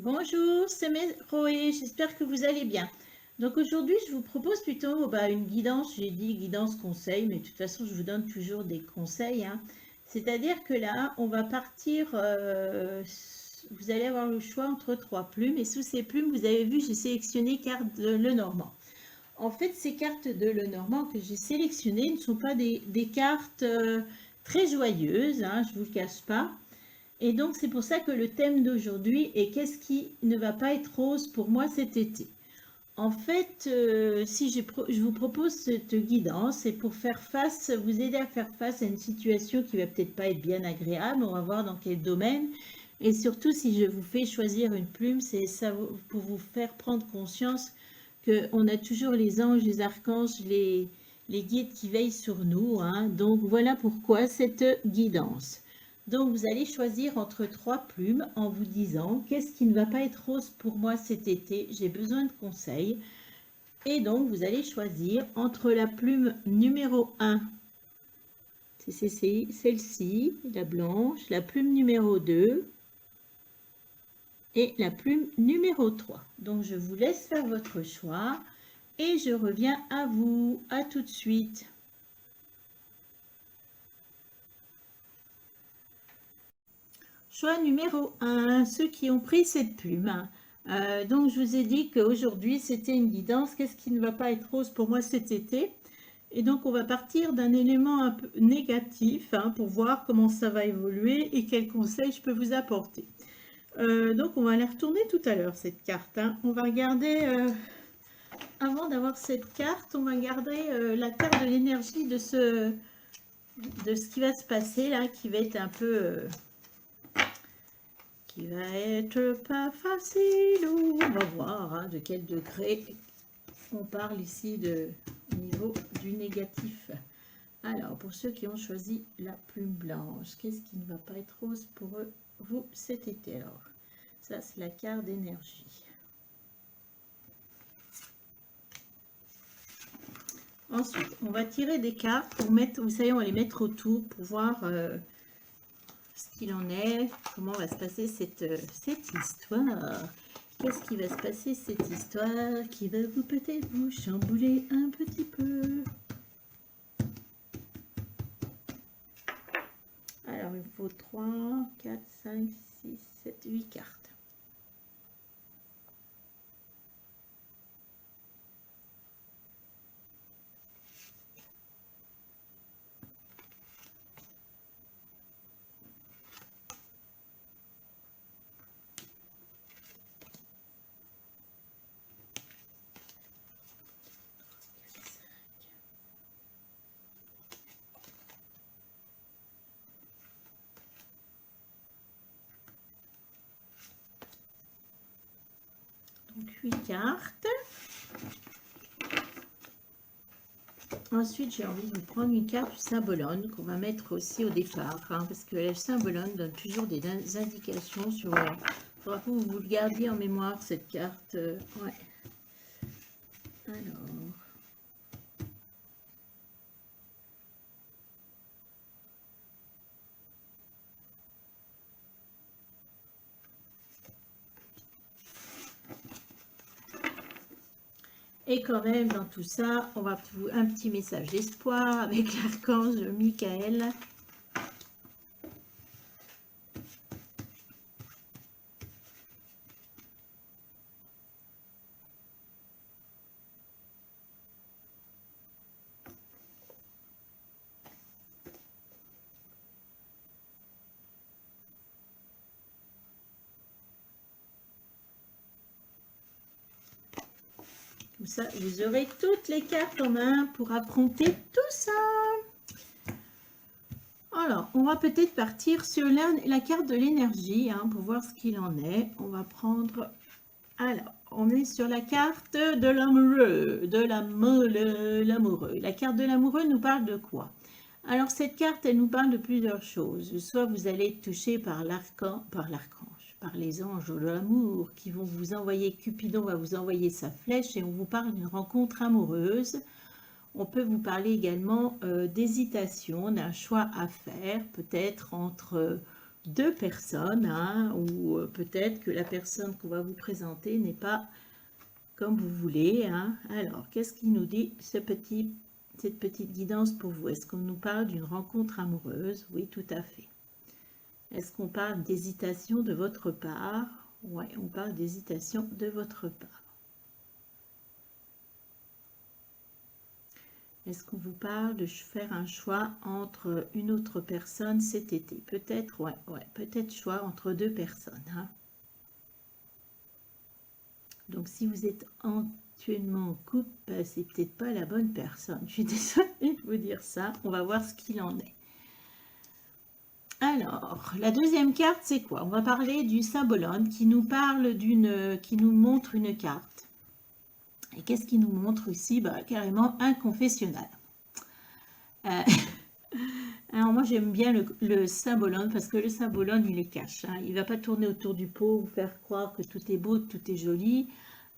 Bonjour, c'est Méroé, j'espère que vous allez bien. Donc aujourd'hui, je vous propose plutôt une guidance, j'ai dit guidance conseil, mais de toute façon, je vous donne toujours des conseils, hein. C'est-à-dire que là, on va partir, vous allez avoir le choix entre trois plumes, et sous ces plumes, vous avez vu, j'ai sélectionné carte de Lenormand. En fait, ces cartes de Lenormand que j'ai sélectionnées ne sont pas des cartes très joyeuses, hein, je ne vous le cache pas. Et donc, c'est pour ça que le thème d'aujourd'hui est qu'est-ce qui ne va pas être rose pour moi cet été. En fait, si je vous propose cette guidance, c'est pour faire face, vous aider à faire face à une situation qui va peut-être pas être bien agréable. On va voir dans quel domaine. Et surtout, si je vous fais choisir une plume, c'est ça pour vous faire prendre conscience qu'on a toujours les anges, les archanges, les guides qui veillent sur nous, hein. Donc, voilà pourquoi cette guidance. Donc, vous allez choisir entre trois plumes en vous disant qu'est-ce qui ne va pas être rose pour moi cet été, j'ai besoin de conseils. Et donc, vous allez choisir entre la plume numéro 1, c'est celle-ci, la blanche, la plume numéro 2 et la plume numéro 3. Donc, je vous laisse faire votre choix et je reviens à vous. À tout de suite. Choix numéro 1, ceux qui ont pris cette plume. Donc, je vous ai dit qu'aujourd'hui, c'était une guidance. Qu'est-ce qui ne va pas être rose pour moi cet été? Et donc, on va partir d'un élément un peu négatif, hein, pour voir comment ça va évoluer et quels conseils je peux vous apporter. Donc, on va aller retourner tout à l'heure, cette carte, hein. On va regarder, avant d'avoir cette carte, on va garder la carte de l'énergie de ce qui va se passer là, qui va être un peu... qui va être pas facile. On va voir, hein, de quel degré on parle ici au niveau du négatif. Alors, pour ceux qui ont choisi la plume blanche, qu'est-ce qui ne va pas être rose pour vous cet été? Alors, ça, c'est la carte d'énergie. Ensuite, on va tirer des cartes pour mettre, vous savez, on va les mettre autour pour voir ce qu'il en est, comment va se passer cette histoire. Qu'est-ce qui va se passer cette histoire qui va vous peut-être vous chambouler un petit peu? Alors, il faut 3, 4, 5, 6, 7, 8 cartes. Donc 8 cartes. Ensuite, j'ai envie de vous prendre une carte du symbolone qu'on va mettre aussi au départ, hein, parce que le symbolone donne toujours des indications sur... Il faudra que vous le gardiez en mémoire, cette carte. Ouais. Alors... Et quand même, dans tout ça, on va trouver un petit message d'espoir avec l'archange Michael. Comme ça, vous aurez toutes les cartes en main pour affronter tout ça. Alors, on va peut-être partir sur la carte de l'énergie, hein, pour voir ce qu'il en est. On va prendre... Alors, on est sur la carte de l'amoureux, l'amoureux. La carte de l'amoureux nous parle de quoi? Alors, cette carte, elle nous parle de plusieurs choses. Soit vous allez être touché par l'archange, par les anges de l'amour qui vont vous envoyer, Cupidon va vous envoyer sa flèche et on vous parle d'une rencontre amoureuse. On peut vous parler également d'hésitation, d'un choix à faire, peut-être entre deux personnes, hein, ou peut-être que la personne qu'on va vous présenter n'est pas comme vous voulez, hein. Alors, qu'est-ce qu'il nous dit, cette petite guidance pour vous? Est-ce qu'on nous parle d'une rencontre amoureuse? Oui, tout à fait. Est-ce qu'on parle d'hésitation de votre part? Oui, on parle d'hésitation de votre part. Est-ce qu'on vous parle de faire un choix entre une autre personne cet été? Peut-être, ouais, peut-être choix entre deux personnes, hein. Donc, si vous êtes actuellement en couple, bah, c'est peut-être pas la bonne personne. Je suis désolée de vous dire ça. On va voir ce qu'il en est. Alors, la deuxième carte, c'est quoi? On va parler du symbolone qui nous parle qui nous montre une carte. Et qu'est-ce qui nous montre ici? Bah, carrément un confessionnal. Alors moi j'aime bien le symbolone parce que le symbolone il est cash, hein. Il ne va pas tourner autour du pot, vous faire croire que tout est beau, que tout est joli.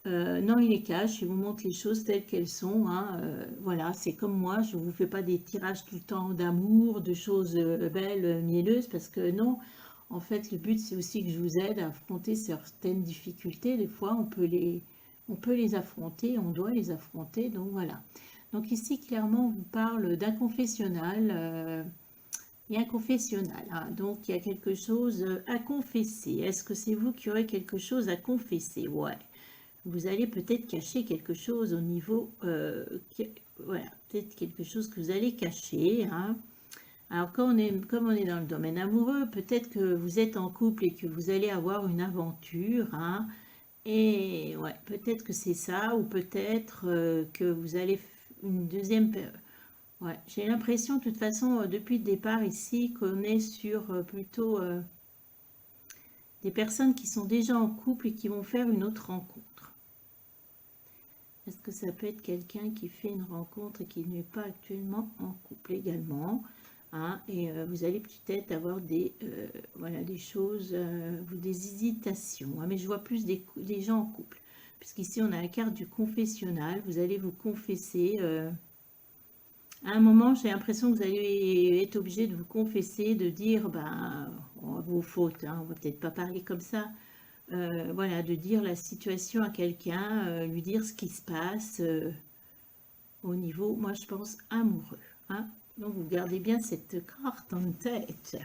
Non, il est cash, il vous montre les choses telles qu'elles sont, hein. Voilà, c'est comme moi, je ne vous fais pas des tirages tout le temps d'amour, de choses belles, mielleuses, parce que non, en fait le but c'est aussi que je vous aide à affronter certaines difficultés. Des fois on peut les affronter, on doit les affronter, donc voilà. Donc ici clairement on vous parle d'un confessionnal. Il y a un confessionnal, hein. Donc il y a quelque chose à confesser. Est-ce que c'est vous qui aurez quelque chose à confesser? Ouais. Vous allez peut-être cacher quelque chose au niveau... voilà, peut-être quelque chose que vous allez cacher, hein. Alors comme on est dans le domaine amoureux, peut-être que vous êtes en couple et que vous allez avoir une aventure, hein. Et ouais, peut-être que c'est ça, ou peut-être que vous allez une deuxième période. Ouais, j'ai l'impression, de toute façon, depuis le départ ici, qu'on est sur plutôt des personnes qui sont déjà en couple et qui vont faire une autre rencontre. Est-ce que ça peut être quelqu'un qui fait une rencontre et qui n'est pas actuellement en couple également, hein, et vous allez peut-être avoir voilà, des choses, des hésitations, hein, mais je vois plus des gens en couple, puisqu'ici on a la carte du confessionnal. Vous allez vous confesser... à un moment, j'ai l'impression que vous allez être obligé de vous confesser, de dire vos fautes, hein, on va peut-être pas parler comme ça, voilà, de dire la situation à quelqu'un, lui dire ce qui se passe au niveau, moi je pense, amoureux, hein. Donc vous gardez bien cette carte en tête.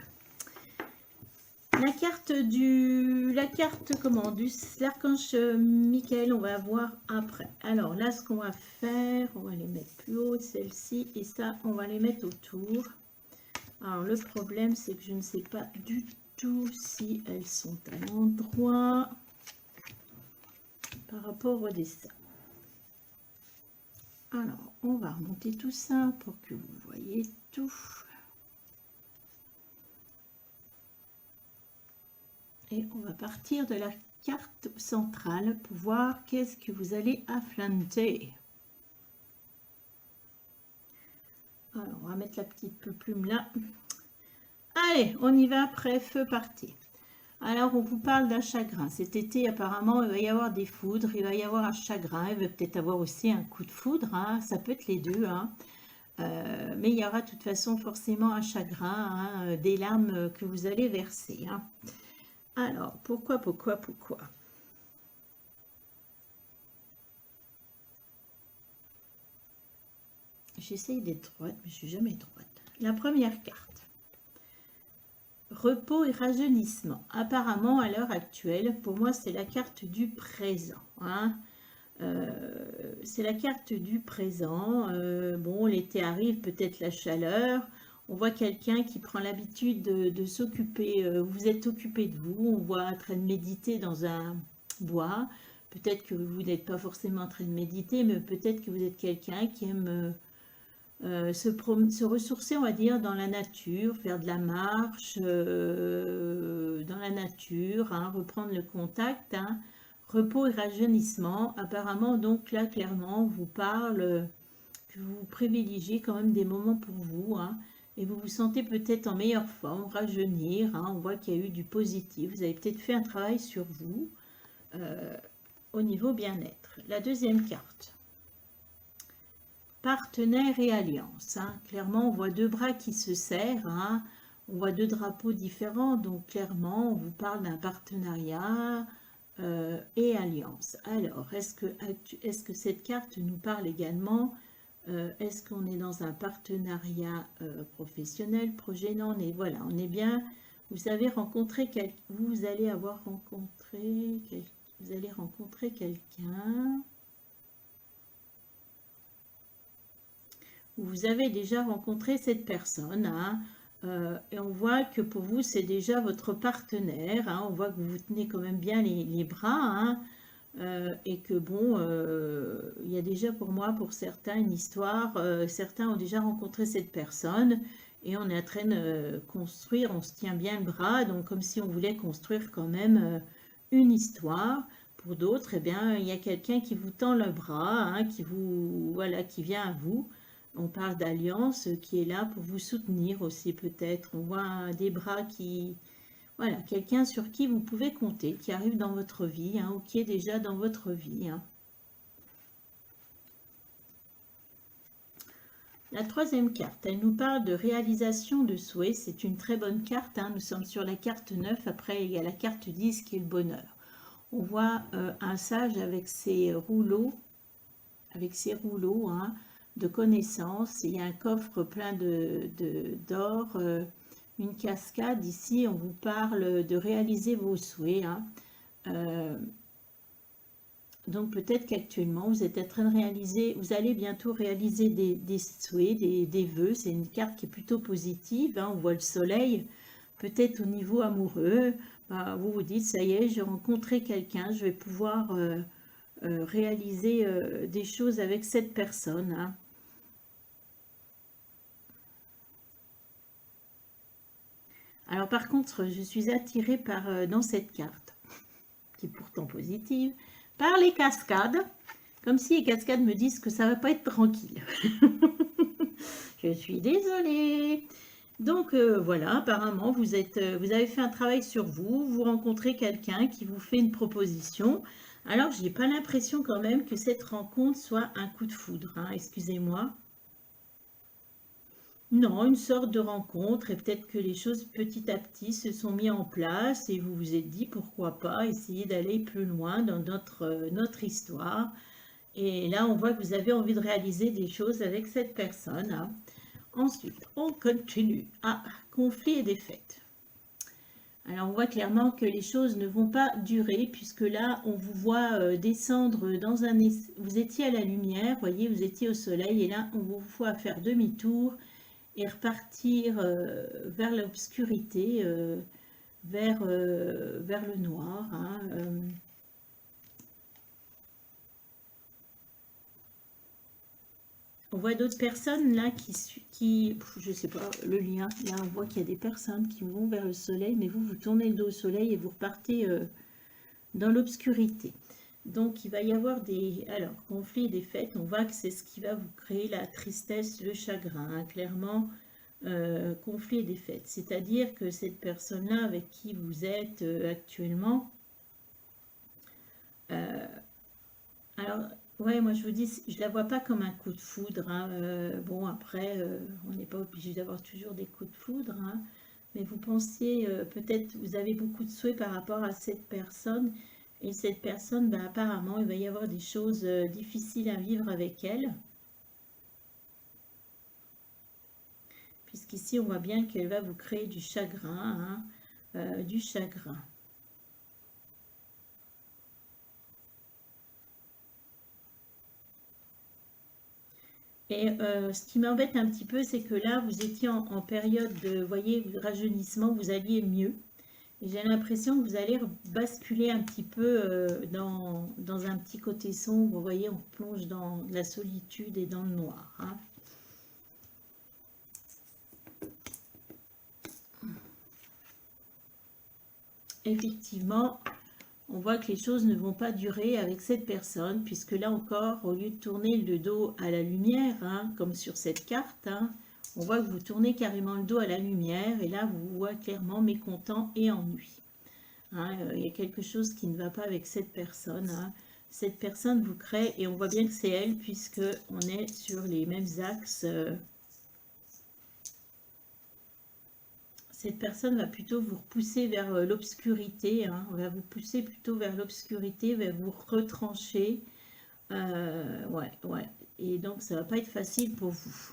La carte du l'archange Michael, on va voir après. Alors là, ce qu'on va faire, on va les mettre plus haut, celle-ci, et ça, on va les mettre autour. Alors le problème, c'est que je ne sais pas du tout si elles sont à l'endroit par rapport au dessin. Alors, on va remonter tout ça pour que vous voyez tout. Et on va partir de la carte centrale pour voir qu'est-ce que vous allez affronter. Alors, on va mettre la petite plume là. Allez, on y va après, feu parti. Alors, on vous parle d'un chagrin. Cet été, apparemment, il va y avoir des foudres, il va y avoir un chagrin, il va peut-être avoir aussi un coup de foudre, hein. Ça peut être les deux, hein. Mais il y aura de toute façon forcément un chagrin, hein, des larmes que vous allez verser, hein. Alors, pourquoi? J'essaye d'être droite, mais je suis jamais droite. La première carte. Repos et rajeunissement. Apparemment, à l'heure actuelle, pour moi, c'est la carte du présent, hein. C'est la carte du présent. Bon, l'été arrive, peut-être la chaleur. On voit quelqu'un qui prend l'habitude de s'occuper. Vous êtes occupé de vous. On voit en train de méditer dans un bois. Peut-être que vous n'êtes pas forcément en train de méditer, mais peut-être que vous êtes quelqu'un qui aime se ressourcer, on va dire, dans la nature, faire de la marche dans la nature, hein, reprendre le contact, hein. Repos et rajeunissement. Apparemment, donc là, clairement, on vous parle que vous privilégiez quand même des moments pour vous, hein, et vous vous sentez peut-être en meilleure forme, rajeunir, hein. On voit qu'il y a eu du positif. Vous avez peut-être fait un travail sur vous au niveau bien-être. La deuxième carte. Partenaire et alliance, hein. Clairement, on voit deux bras qui se serrent, hein. On voit deux drapeaux différents, donc clairement, on vous parle d'un partenariat et alliance. Alors, est-ce que cette carte nous parle également est-ce qu'on est dans un partenariat professionnel, projet? Non, voilà, on est bien. Vous avez rencontré vous allez avoir rencontré vous allez rencontrer quelqu'un. Vous avez déjà rencontré cette personne, hein, et on voit que pour vous, c'est déjà votre partenaire. Hein, on voit que vous vous tenez quand même bien les bras, hein, et que bon, il y a déjà pour moi, pour certains, une histoire. Certains ont déjà rencontré cette personne et on est en train de construire, on se tient bien le bras, donc comme si on voulait construire quand même une histoire. Pour d'autres, eh bien, il y a quelqu'un qui vous tend le bras, hein, voilà, qui vient à vous. On parle d'alliance qui est là pour vous soutenir aussi peut-être. On voit des bras qui, voilà, quelqu'un sur qui vous pouvez compter, qui arrive dans votre vie, hein, ou qui est déjà dans votre vie. Hein. La troisième carte, elle nous parle de réalisation de souhaits. C'est une très bonne carte. Hein. Nous sommes sur la carte 9. Après, il y a la carte 10 qui est le bonheur. On voit un sage avec ses rouleaux, hein, de connaissances. Il y a un coffre plein d'or, une cascade. Ici, on vous parle de réaliser vos souhaits. Hein. Donc peut-être qu'actuellement, vous êtes en train de réaliser, vous allez bientôt réaliser des souhaits, des vœux. C'est une carte qui est plutôt positive. Hein. On voit le soleil. Peut-être au niveau amoureux, vous vous dites, ça y est, j'ai rencontré quelqu'un, je vais pouvoir réaliser des choses avec cette personne. Hein. Alors par contre, je suis attirée par, dans cette carte, qui est pourtant positive, par les cascades, comme si les cascades me disent que ça ne va pas être tranquille. Je suis désolée. Donc voilà, apparemment, vous avez fait un travail sur vous, vous rencontrez quelqu'un qui vous fait une proposition. Alors, je n'ai pas l'impression quand même que cette rencontre soit un coup de foudre, hein, excusez-moi. Non, une sorte de rencontre et peut-être que les choses petit à petit se sont mis en place et vous vous êtes dit pourquoi pas essayer d'aller plus loin dans notre histoire. Et là, on voit que vous avez envie de réaliser des choses avec cette personne. Hein. Ensuite, on continue. Ah, conflit et défaite. Alors, on voit clairement que les choses ne vont pas durer puisque là, on vous voit descendre dans un... Vous étiez à la lumière, voyez, vous étiez au soleil et là, on vous voit faire demi-tour et repartir vers l'obscurité, vers le noir. Hein, On voit d'autres personnes là je sais pas, le lien, là on voit qu'il y a des personnes qui vont vers le soleil, mais vous tournez le dos au soleil et vous repartez dans l'obscurité. Donc il va y avoir alors, conflits et défaites, on voit que c'est ce qui va vous créer la tristesse, le chagrin, hein, clairement, conflit et défaite. C'est-à-dire que cette personne-là avec qui vous êtes actuellement, alors, ouais, moi je vous dis, je la vois pas comme un coup de foudre. Hein. Bon, après, on n'est pas obligé d'avoir toujours des coups de foudre. Hein. Mais vous pensiez, peut-être, vous avez beaucoup de souhaits par rapport à cette personne. Et cette personne, ben, apparemment, il va y avoir des choses difficiles à vivre avec elle. Puisqu'ici, on voit bien qu'elle va vous créer du chagrin. Hein, du chagrin. Et ce qui m'embête un petit peu, c'est que là, vous étiez en période de, voyez, rajeunissement, vous alliez mieux. Et j'ai l'impression que vous allez basculer un petit peu dans un petit côté sombre. Vous voyez, on plonge dans la solitude et dans le noir. Hein. Effectivement, on voit que les choses ne vont pas durer avec cette personne, puisque là encore, au lieu de tourner le dos à la lumière, hein, comme sur cette carte, hein, on voit que vous tournez carrément le dos à la lumière, et là, vous voyez clairement mécontent et ennui. Hein, il y a quelque chose qui ne va pas avec cette personne. Hein. Cette personne vous crée, et on voit bien que c'est elle, puisque on est sur les mêmes axes. cette personne va plutôt vous repousser vers l'obscurité, hein, va vous pousser plutôt vers l'obscurité, va vous retrancher. Ouais, ouais. Et donc, ça va pas être facile pour vous.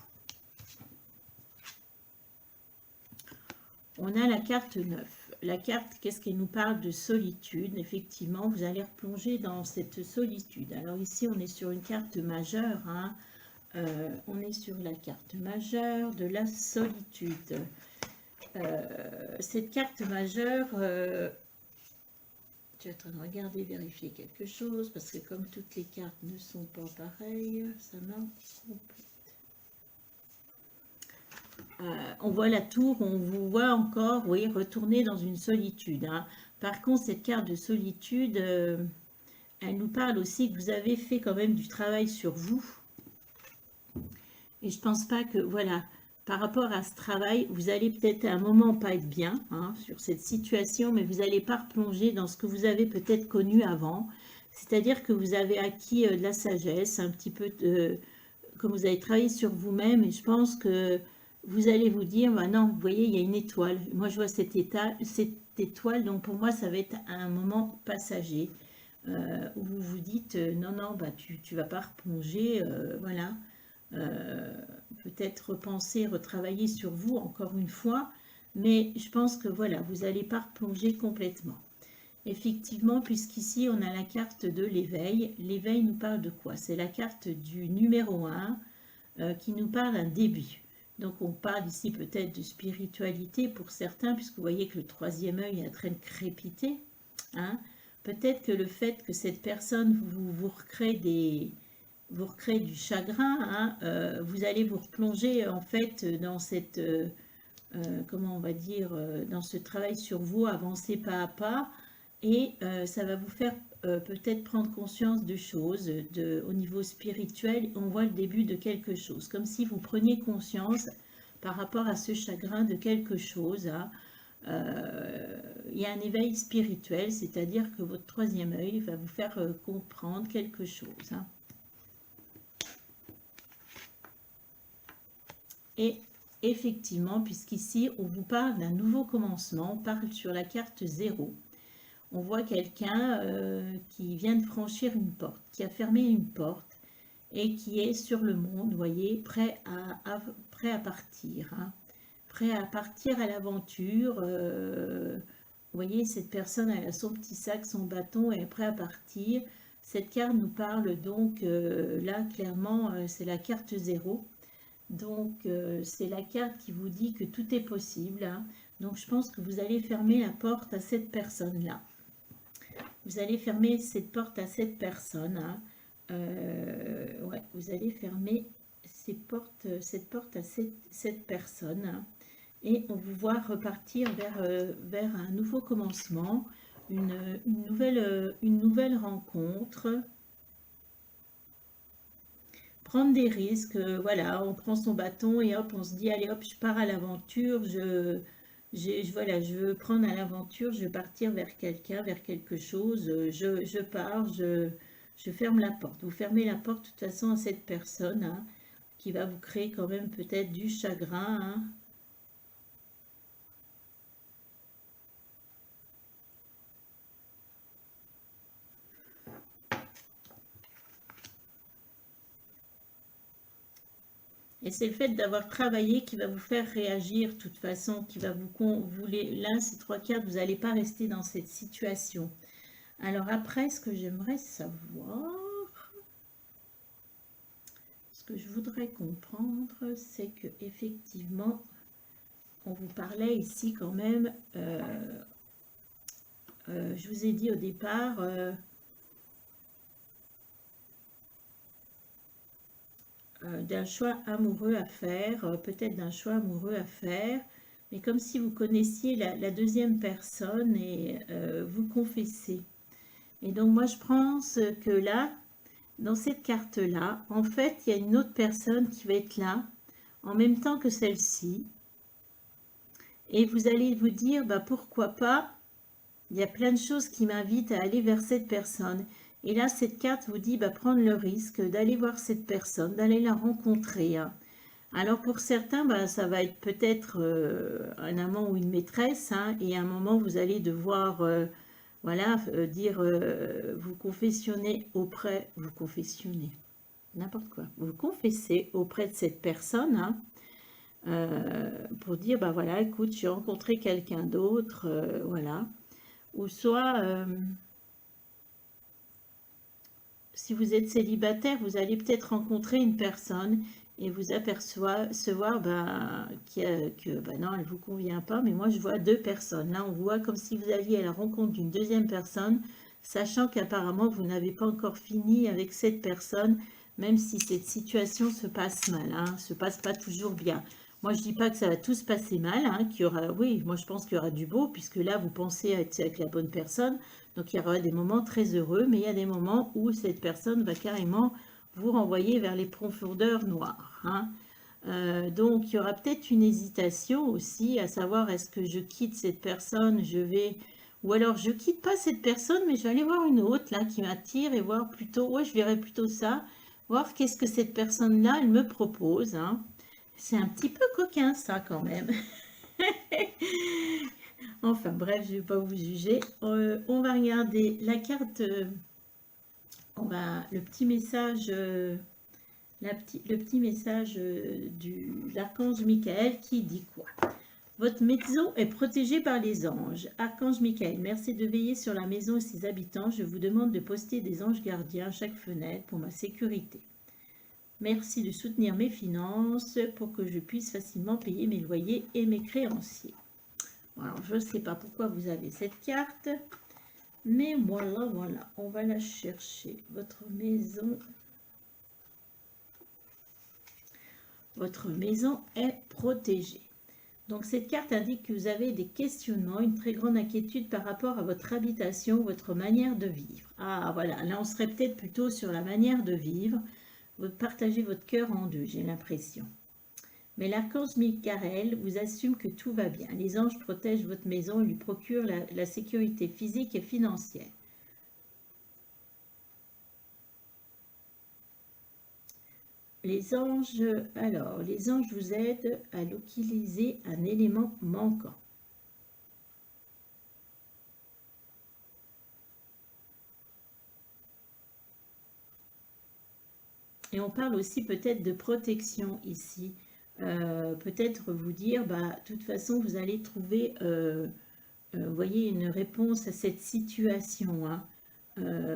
On a la carte 9. La carte, qu'est-ce qu'elle nous parle de solitude? Effectivement, vous allez replonger dans cette solitude. Alors ici, on est sur une carte majeure. Hein. On est sur la carte majeure de la solitude. Cette carte majeure, je suis en train de regarder, vérifier quelque chose, parce que comme toutes les cartes ne sont pas pareilles, ça m'a... on voit la tour, on vous voit encore, oui, retourner dans une solitude. Hein. Par contre, cette carte de solitude, elle nous parle aussi que vous avez fait quand même du travail sur vous. Et je pense pas que, voilà, par rapport à ce travail, vous allez peut-être à un moment pas être bien hein, sur cette situation, mais vous n'allez pas replonger dans ce que vous avez peut-être connu avant. C'est-à-dire que vous avez acquis de la sagesse, un petit peu de... Comme vous avez travaillé sur vous-même, et je pense que vous allez vous dire, bah non, vous voyez, il y a une étoile. Moi, je vois cette étoile, donc pour moi, ça va être un moment passager, où vous vous dites, non, non, bah, tu ne vas pas replonger, voilà. Peut-être repenser, retravailler sur vous, encore une fois, mais je pense que, voilà, vous n'allez pas replonger complètement. Effectivement, puisqu'ici, on a la carte de l'éveil. L'éveil nous parle de quoi? C'est la carte du numéro 1 qui nous parle d'un début. Donc, on parle ici peut-être de spiritualité pour certains, puisque vous voyez que le troisième œil est en train de crépiter. Hein. Peut-être que le fait que cette personne vous recrée du chagrin, hein, vous allez vous replonger en fait dans cette, comment on va dire, dans ce travail sur vous, avancer pas à pas, et ça va vous faire peut-être prendre conscience de choses au niveau spirituel. On voit le début de quelque chose, comme si vous preniez conscience par rapport à ce chagrin de quelque chose. Hein. Il y a un éveil spirituel, c'est-à-dire que votre troisième œil va vous faire comprendre quelque chose. Hein. Et effectivement, puisqu'ici on vous parle d'un nouveau commencement, on parle sur la carte 0. On voit quelqu'un qui vient de franchir une porte, qui a fermé une porte et qui est sur le monde, vous voyez, prêt à partir. Hein, prêt à partir à l'aventure. Vous voyez, cette personne, elle a son petit sac, son bâton, et est prêt à partir. Cette carte nous parle donc, là, clairement, c'est la carte 0. Donc, c'est la carte qui vous dit que tout est possible. Hein. Donc, je pense que vous allez fermer la porte à cette personne-là. Vous allez fermer cette porte à cette personne. Hein. Ouais, vous allez fermer cette porte à cette personne. Hein. Et on vous voit repartir vers un nouveau commencement, une nouvelle rencontre. Prendre des risques, voilà, on prend son bâton et hop, on se dit, allez hop, je pars à l'aventure, voilà, je veux prendre à l'aventure, je veux partir vers quelqu'un, vers quelque chose, je pars, je ferme la porte. Vous fermez la porte de toute façon à cette personne hein, qui va vous créer quand même peut-être du chagrin. Hein. Et c'est le fait d'avoir travaillé qui va vous faire réagir, de toute façon, qui va là, ces trois cartes, vous n'allez pas rester dans cette situation. Alors après, ce que j'aimerais savoir, ce que je voudrais comprendre, c'est que effectivement, on vous parlait ici quand même, je vous ai dit au départ, d'un choix amoureux à faire, peut-être d'un choix amoureux à faire, mais comme si vous connaissiez la deuxième personne et vous confessez. Et donc moi je pense que là, dans cette carte-là, en fait, il y a une autre personne qui va être là, en même temps que celle-ci, et vous allez vous dire, bah, pourquoi pas, il y a plein de choses qui m'invitent à aller vers cette personne. Et là, cette carte vous dit, bah, prendre le risque d'aller voir cette personne, d'aller la rencontrer. Hein. Alors pour certains, bah, ça va être peut-être un amant ou une maîtresse, hein, et à un moment vous allez devoir voilà, dire vous confessionnez auprès, vous confessionnez, n'importe quoi, vous confessez auprès de cette personne, hein, pour dire bah voilà, écoute, j'ai rencontré quelqu'un d'autre, voilà, ou soit si vous êtes célibataire, vous allez peut-être rencontrer une personne et vous apercevoir bah, que bah non, elle ne vous convient pas. Mais moi, je vois deux personnes. Là, on voit comme si vous alliez à la rencontre d'une deuxième personne, sachant qu'apparemment, vous n'avez pas encore fini avec cette personne, même si cette situation se passe mal, hein, se passe pas toujours bien. Moi, je dis pas que ça va tout se passer mal, hein, qu'il y aura, oui, moi je pense qu'il y aura du beau, puisque là, vous pensez être avec la bonne personne. Donc il y aura des moments très heureux, mais il y a des moments où cette personne va carrément vous renvoyer vers les profondeurs noires, hein. Donc il y aura peut-être une hésitation aussi à savoir est-ce que je quitte cette personne, je vais... Ou alors je quitte pas cette personne, mais je vais aller voir une autre là qui m'attire et voir plutôt, ouais je verrai plutôt ça, voir qu'est-ce que cette personne-là elle me propose, hein. C'est un petit peu coquin ça quand même. Enfin bref, je ne vais pas vous juger. On va regarder la carte, le petit message, le petit message de l'archange Michael qui dit quoi? Votre maison est protégée par les anges. Archange Michael, merci de veiller sur la maison et ses habitants. Je vous demande de poster des anges gardiens à chaque fenêtre pour ma sécurité. Merci de soutenir mes finances pour que je puisse facilement payer mes loyers et mes créanciers. Alors, je ne sais pas pourquoi vous avez cette carte, mais voilà, on va la chercher. Votre maison est protégée. Donc, cette carte indique que vous avez des questionnements, une très grande inquiétude par rapport à votre habitation, votre manière de vivre. Ah, voilà, là, on serait peut-être plutôt sur la manière de vivre. Vous partagez votre cœur en deux, j'ai l'impression. Mais l'archange Michael vous assume que tout va bien. Les anges protègent votre maison et lui procurent la sécurité physique et financière. Les anges vous aident à localiser un élément manquant. Et on parle aussi peut-être de protection ici. Peut-être vous dire, bah, de toute façon, vous allez trouver, voyez, une réponse à cette situation, hein.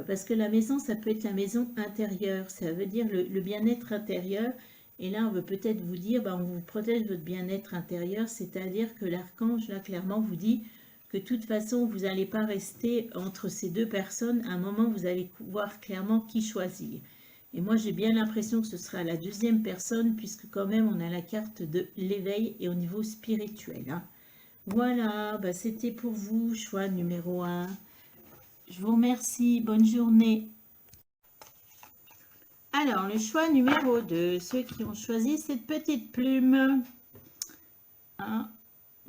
Parce que la maison, ça peut être la maison intérieure, ça veut dire le bien-être intérieur. Et là, on veut peut-être vous dire, bah, on vous protège votre bien-être intérieur, c'est-à-dire que l'archange, là, clairement, vous dit que de toute façon, vous n'allez pas rester entre ces deux personnes. À un moment, vous allez voir clairement qui choisir. Et moi, j'ai bien l'impression que ce sera la deuxième personne, puisque quand même, on a la carte de l'éveil et au niveau spirituel, hein. Voilà, bah, c'était pour vous, choix numéro 1. Je vous remercie, bonne journée. Alors, le choix numéro 2, ceux qui ont choisi cette petite plume. Hein,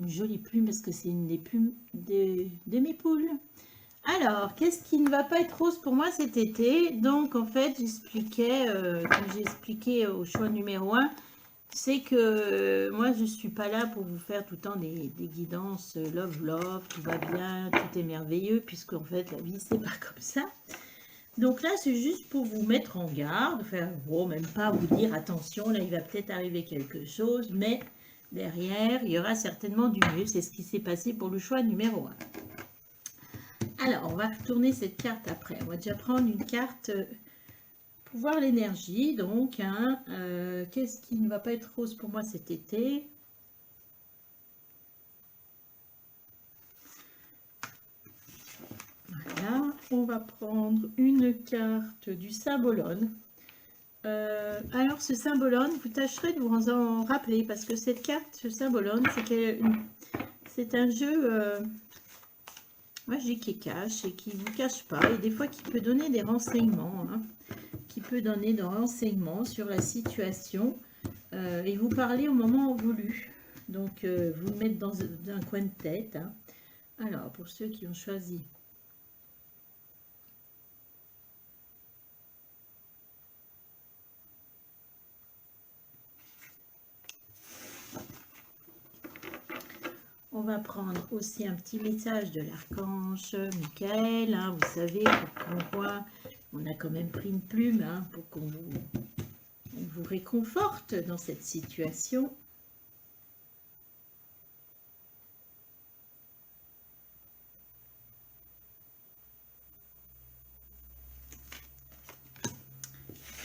une jolie plume parce que c'est une des plumes de mes poules. Alors, qu'est-ce qui ne va pas être rose pour moi cet été? Donc, en fait, j'expliquais, comme j'ai expliqué au choix numéro 1, c'est que moi, je ne suis pas là pour vous faire tout le temps des guidances love, tout va bien, tout est merveilleux, puisque en fait, la vie, c'est pas comme ça. Donc là, c'est juste pour vous mettre en garde, faire, bon, même pas vous dire, attention, là, il va peut-être arriver quelque chose, mais derrière, il y aura certainement du mieux. C'est ce qui s'est passé pour le choix numéro 1. Alors, on va retourner cette carte après. On va déjà prendre une carte pour voir l'énergie. Donc, hein, qu'est-ce qui ne va pas être rose pour moi cet été? Voilà, on va prendre une carte du Symbolone. Alors, ce Symbolone, vous tâcherez de vous en rappeler parce que cette carte, ce Symbolone, c'est un jeu magique et cache et qui ne vous cache pas et des fois qui peut donner des renseignements, hein, qui peut donner des renseignements sur la situation et vous parler au moment voulu. Donc, vous le mettre dans un coin de tête, hein. Alors, pour ceux qui ont choisi On va prendre aussi un petit message de l'archange Michael, hein, vous savez, pour qu'on voit, on a quand même pris une plume, hein, pour qu'on vous réconforte dans cette situation.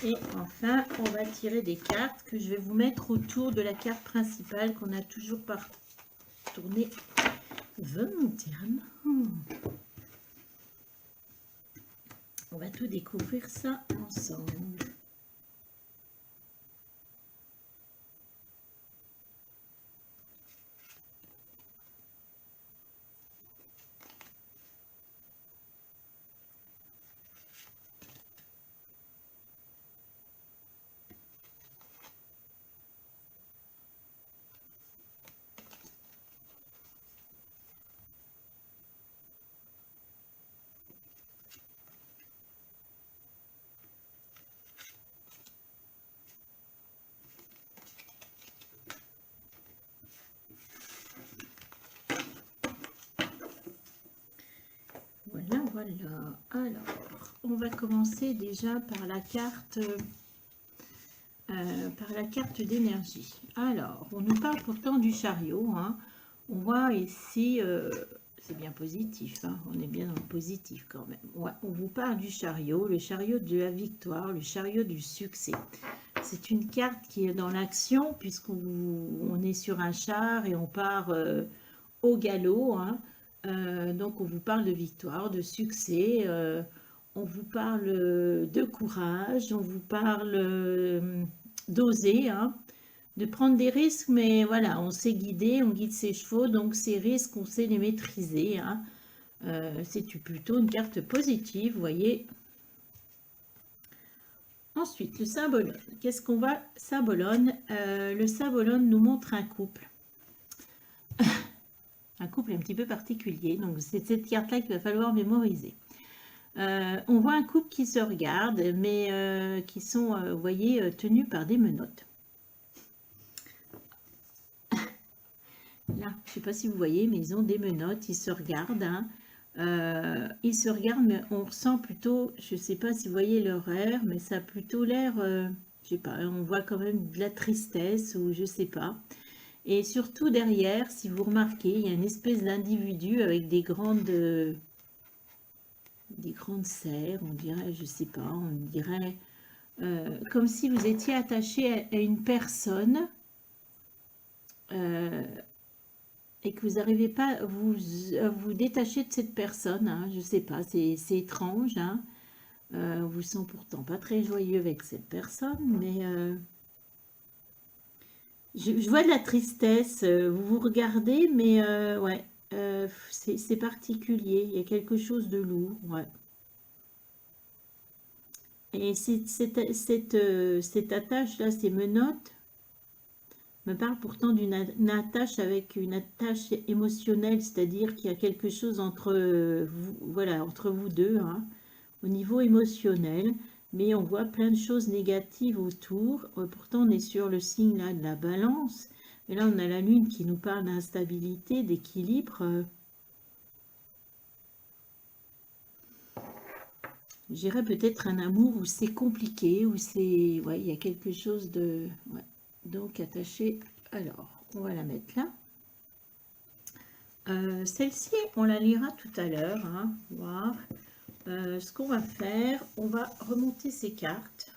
Et enfin, on va tirer des cartes que je vais vous mettre autour de la carte principale qu'on a toujours pas tournée volontairement. On va tout découvrir ça ensemble. Voilà. Alors, on va commencer déjà par la carte d'énergie. Alors, on nous parle pourtant du chariot, hein. On voit ici, c'est bien positif, hein, on est bien dans le positif quand même. Ouais, on vous parle du chariot, le chariot de la victoire, le chariot du succès. C'est une carte qui est dans l'action, puisqu'on est sur un char et on part au galop, hein. Donc on vous parle de victoire, de succès, on vous parle de courage, on vous parle d'oser, hein, de prendre des risques, mais voilà, on sait guider, on guide ses chevaux, donc ces risques, on sait les maîtriser, hein. C'est plutôt une carte positive, vous voyez. Ensuite, le symbolone. Qu'est-ce qu'on va symbolone? Le symbolone nous montre un couple. Un couple un petit peu particulier, donc c'est cette carte-là qu'il va falloir mémoriser. On voit un couple qui se regarde, mais qui sont, vous voyez, tenus par des menottes. Là, je ne sais pas si vous voyez, mais ils ont des menottes, ils se regardent, hein. Ils se regardent, mais on ressent plutôt, je ne sais pas si vous voyez leur air, mais ça a plutôt l'air, je sais pas, on voit quand même de la tristesse ou je ne sais pas. Et surtout derrière, si vous remarquez, il y a une espèce d'individu avec des grandes serres, on dirait, je ne sais pas, on dirait comme si vous étiez attaché à une personne et que vous n'arrivez pas à vous détacher de cette personne, hein, je ne sais pas, c'est étrange, hein. Vous sent pourtant pas très joyeux avec cette personne, mais je vois de la tristesse, vous vous regardez, mais ouais, c'est particulier, il y a quelque chose de lourd, ouais. Et cette attache-là, ces menottes, me parle pourtant d'une attache avec une attache émotionnelle, c'est-à-dire qu'il y a quelque chose entre vous, voilà, entre vous deux, hein, au niveau émotionnel, mais on voit plein de choses négatives autour. Pourtant, on est sur le signe là de la balance, mais là, on a la lune qui nous parle d'instabilité, d'équilibre. Je dirais peut-être un amour où c'est compliqué, où c'est, ouais, il y a quelque chose de, ouais. Donc attaché. Alors, on va la mettre là. Celle-ci, on la lira tout à l'heure, hein, voir. Ce qu'on va faire, on va remonter ces cartes.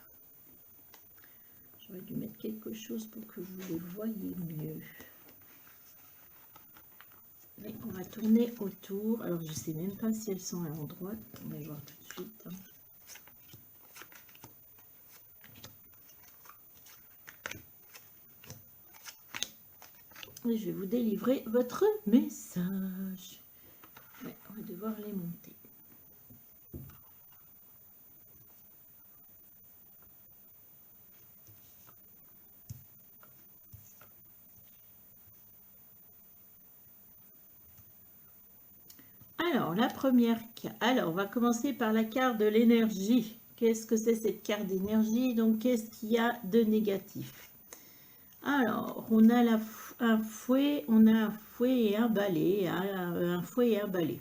J'aurais dû mettre quelque chose pour que vous les voyez mieux. Et on va tourner autour. Alors, je ne sais même pas si elles sont à l'endroit. On va voir tout de suite, hein. Et je vais vous délivrer votre message. Ouais, on va devoir les monter. Alors, la première carte. Alors, on va commencer par la carte de l'énergie. Qu'est-ce que c'est cette carte d'énergie? Donc, qu'est-ce qu'il y a de négatif? Alors, on a un fouet, et un balai, un fouet et un balai.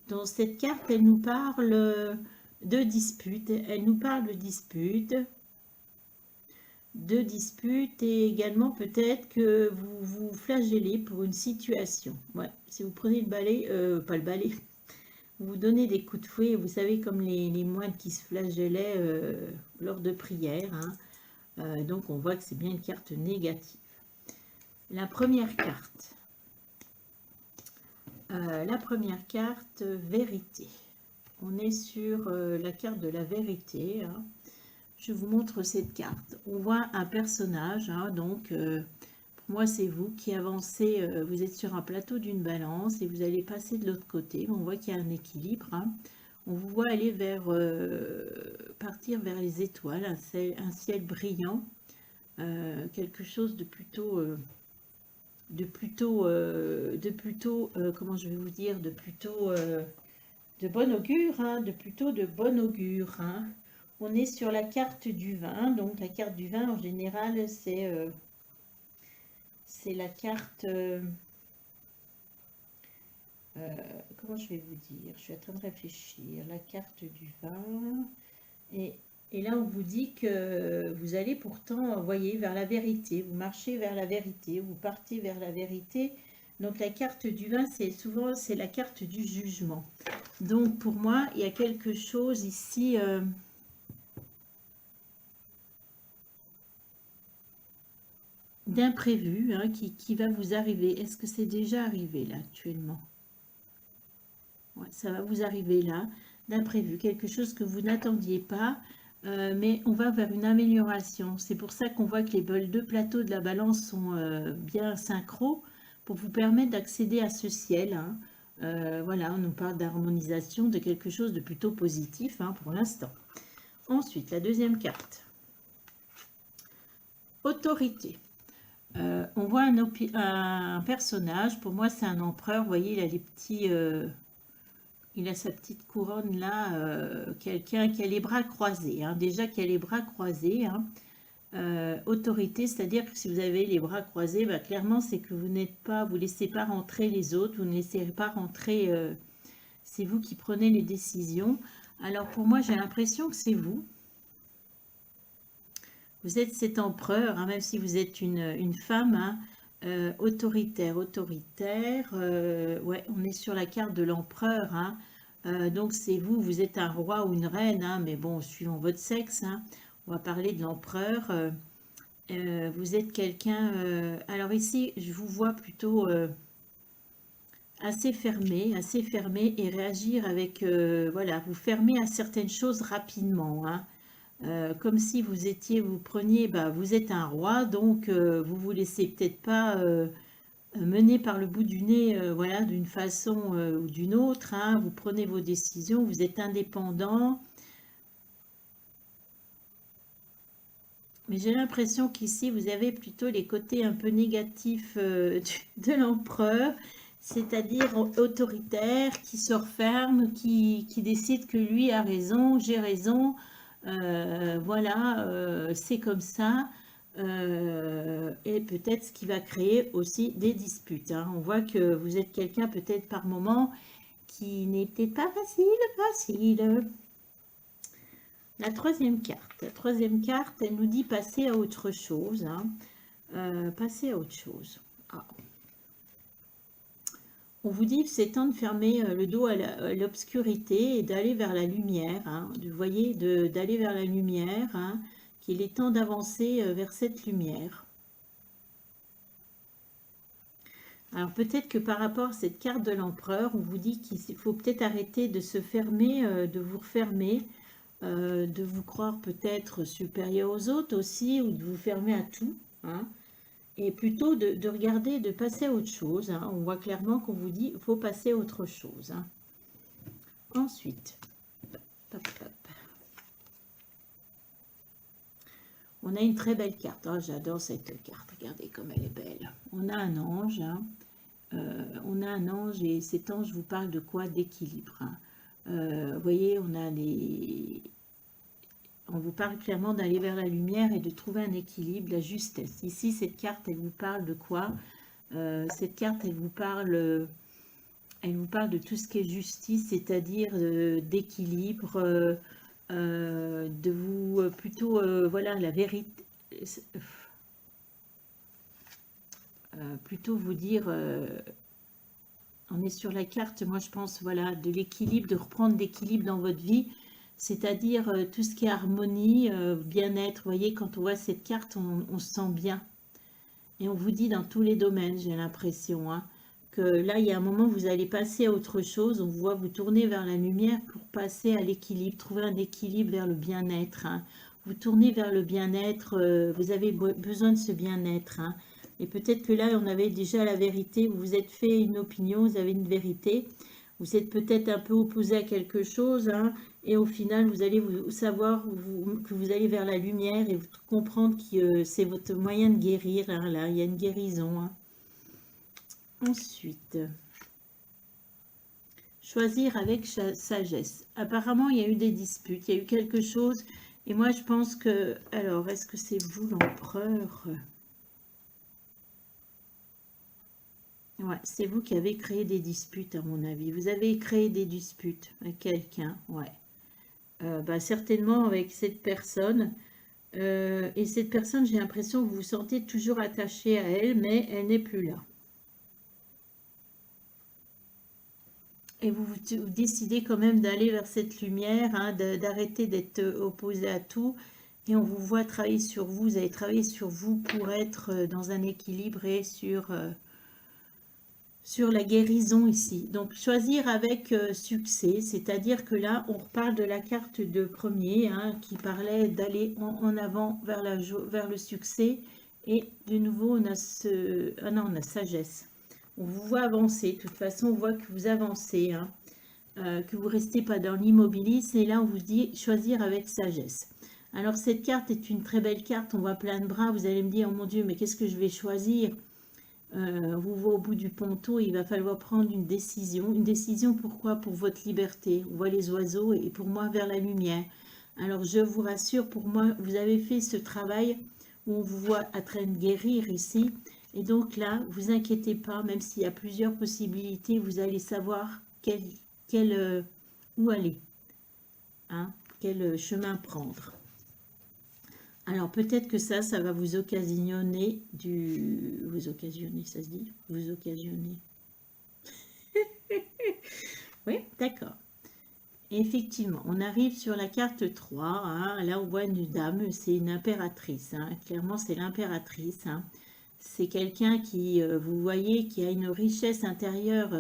Dans cette carte, elle nous parle de dispute, elle nous parle de dispute et également peut-être que vous vous flagellez pour une situation. Ouais, si vous prenez le balai, pas le balai, vous vous donnez des coups de fouet, vous savez comme les moines qui se flagellaient lors de prières, hein. Donc on voit que c'est bien une carte négative. La première carte, vérité. On est sur la carte de la vérité, hein. Je vous montre cette carte. On voit un personnage, hein, donc pour moi c'est vous qui avancez, vous êtes sur un plateau d'une balance et vous allez passer de l'autre côté. On voit qu'il y a un équilibre, hein. On vous voit aller partir vers les étoiles, un ciel brillant, quelque chose de plutôt, comment je vais vous dire, de plutôt de bon augure, hein, de bon augure, hein. On est sur la carte du vin, donc la carte du vin en général c'est la carte, comment je vais vous dire, je suis en train de réfléchir, la carte du vin, et, et là on vous dit que vous allez pourtant, vous voyez, vers la vérité, vous marchez vers la vérité, vous partez vers la vérité. Donc la carte du vin, c'est souvent la carte du jugement. Donc pour moi, il y a quelque chose ici d'imprévu, hein, qui va vous arriver. Est-ce que c'est déjà arrivé là actuellement? Ouais, ça va vous arriver là, d'imprévu, quelque chose que vous n'attendiez pas, mais on va vers une amélioration. C'est pour ça qu'on voit que les deux plateaux de la balance sont bien synchro pour vous permettre d'accéder à ce ciel, hein. Voilà, on nous parle d'harmonisation, de quelque chose de plutôt positif, hein, pour l'instant. Ensuite, la deuxième carte. Autorité. On voit un personnage, pour moi c'est un empereur, vous voyez, il a les petits... il a sa petite couronne là, quelqu'un qui a les bras croisés, hein, déjà qui a les bras croisés, hein. Autorité, c'est-à-dire que si vous avez les bras croisés, bah, clairement c'est que vous n'êtes pas, vous ne laissez pas rentrer les autres, vous ne laissez pas rentrer, c'est vous qui prenez les décisions. Alors pour moi j'ai l'impression que c'est vous. Vous êtes cet empereur, hein, même si vous êtes une femme, hein, autoritaire. Ouais, on est sur la carte de l'empereur, hein. Donc c'est vous, vous êtes un roi ou une reine, hein, mais bon, suivant votre sexe, hein, on va parler de l'empereur. Vous êtes quelqu'un... alors ici, je vous vois plutôt assez fermé et réagir avec... voilà, vous fermez à certaines choses rapidement, hein. Comme si vous preniez, bah, vous êtes un roi, donc vous vous laissez peut-être pas mener par le bout du nez, voilà, d'une façon ou d'une autre, hein. Vous prenez vos décisions, vous êtes indépendant. Mais j'ai l'impression qu'ici, vous avez plutôt les côtés un peu négatifs de l'empereur, c'est-à-dire autoritaire, qui se referme, qui décide que lui a raison, j'ai raison, voilà, c'est comme ça. Et peut-être ce qui va créer aussi des disputes, hein. On voit que vous êtes quelqu'un peut-être par moment qui n'est peut-être pas facile. La troisième carte, elle nous dit passer à autre chose, hein. Passer à autre chose. Ah. On vous dit que c'est temps de fermer le dos à l'obscurité et d'aller vers la lumière, hein. Vous voyez, d'aller vers la lumière, hein, qu'il est temps d'avancer vers cette lumière. Alors peut-être que par rapport à cette carte de l'empereur, on vous dit qu'il faut peut-être arrêter de se fermer, de vous refermer, de vous croire peut-être supérieur aux autres aussi, ou de vous fermer à tout, hein, et plutôt de regarder, de passer à autre chose, hein. On voit clairement qu'on vous dit qu'il faut passer à autre chose, hein. Ensuite, on a une très belle carte. Oh, j'adore cette carte, regardez comme elle est belle. On a un ange, hein. On a un ange et cet ange vous parle de quoi? D'équilibre, hein. Vous voyez, on a on vous parle clairement d'aller vers la lumière et de trouver un équilibre, la justesse. Ici, cette carte, elle vous parle de quoi? Cette carte, elle vous parle de tout ce qui est justice, c'est-à-dire d'équilibre, de vous plutôt, voilà, la vérité, plutôt vous dire, on est sur la carte, moi je pense, voilà, de l'équilibre, de reprendre l'équilibre dans votre vie, c'est-à-dire tout ce qui est harmonie, bien-être. Vous voyez, quand on voit cette carte, on se sent bien. Et on vous dit dans tous les domaines, j'ai l'impression, hein, que là, il y a un moment, vous allez passer à autre chose. On vous voit vous tourner vers la lumière pour passer à l'équilibre, trouver un équilibre vers le bien-être, hein. Vous tournez vers le bien-être, vous avez besoin de ce bien-être, hein. Et peut-être que là, on avait déjà la vérité, vous vous êtes fait une opinion, vous avez une vérité. Vous êtes peut-être un peu opposé à quelque chose, hein, et au final, vous allez savoir que vous allez vers la lumière et vous comprendre que c'est votre moyen de guérir, hein, là, il y a une guérison, hein. Ensuite, choisir avec sagesse. Apparemment, il y a eu des disputes, il y a eu quelque chose, et moi, je pense que... Alors, est-ce que c'est vous, l'empereur? Ouais, c'est vous qui avez créé des disputes, à mon avis. Vous avez créé des disputes avec quelqu'un, ouais. Certainement avec cette personne. Et cette personne, j'ai l'impression que vous vous sentez toujours attaché à elle, mais elle n'est plus là. Et vous décidez quand même d'aller vers cette lumière, hein, d'arrêter d'être opposé à tout. Et on vous voit travailler sur vous, vous allez travailler sur vous pour être dans un équilibre et sur la guérison ici. Donc, choisir avec succès, c'est-à-dire que là, on reparle de la carte de premier, hein, qui parlait d'aller en avant vers le succès. Et de nouveau, on a ah non, on a sagesse. On vous voit avancer. De toute façon, on voit que vous avancez, hein, que vous ne restez pas dans l'immobilisme. Et là, on vous dit choisir avec sagesse. Alors, cette carte est une très belle carte. On voit plein de bras. Vous allez me dire, oh mon Dieu, mais qu'est-ce que je vais choisir? Vous voyez au bout du ponton, il va falloir prendre une décision. Une décision pourquoi? Pour votre liberté. On voit les oiseaux et pour moi vers la lumière. Alors je vous rassure, pour moi, vous avez fait ce travail où on vous voit en train de guérir ici. Et donc là, vous inquiétez pas, même s'il y a plusieurs possibilités, vous allez savoir où aller, hein, quel chemin prendre. Alors peut-être que ça va vous occasionner Vous occasionner, ça se dit? Vous occasionner. Oui, d'accord. Effectivement, on arrive sur la carte 3, hein, là on voit une dame, c'est une impératrice, hein, clairement c'est l'impératrice, hein. C'est quelqu'un qui, vous voyez, qui a une richesse intérieure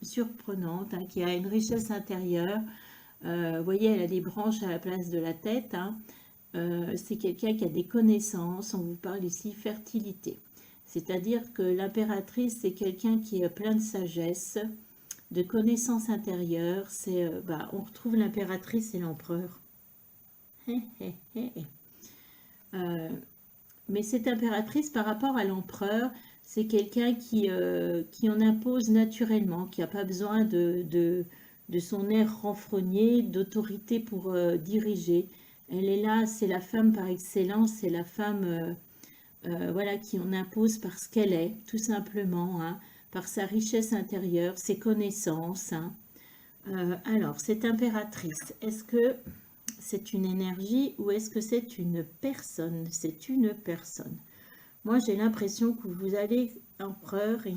surprenante, hein, qui a une richesse intérieure. Vous voyez, elle a des branches à la place de la tête, hein. C'est quelqu'un qui a des connaissances, on vous parle ici fertilité. C'est-à-dire que l'impératrice, c'est quelqu'un qui est plein de sagesse, de connaissances intérieures. On retrouve l'impératrice et l'empereur. Mais cette impératrice, par rapport à l'empereur, c'est quelqu'un qui en impose naturellement, qui n'a pas besoin de son air renfrogné, d'autorité pour diriger. Elle est là, c'est la femme par excellence, c'est la femme voilà, qui en impose parce qu'elle est, tout simplement, hein, par sa richesse intérieure, ses connaissances, hein. Alors, cette impératrice, est-ce que c'est une énergie ou est-ce que c'est une personne? C'est une personne. Moi, j'ai l'impression que vous allez, empereur et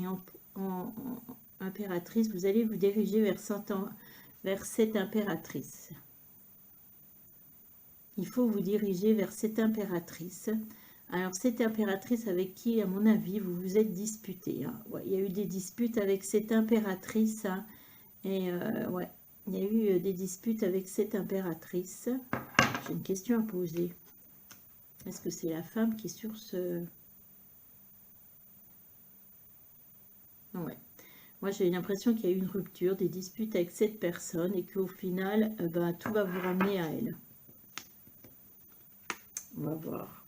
impératrice, vous allez vous diriger vers cette impératrice. Il faut vous diriger vers cette impératrice. Alors, cette impératrice avec qui, à mon avis, vous vous êtes disputé, hein. Ouais, il y a eu des disputes avec cette impératrice, hein. Et ouais, il y a eu des disputes avec cette impératrice. J'ai une question à poser. Est-ce que c'est la femme qui est sur ce... Ouais. Moi, j'ai l'impression qu'il y a eu une rupture, des disputes avec cette personne et qu'au final, tout va vous ramener à elle. On va voir.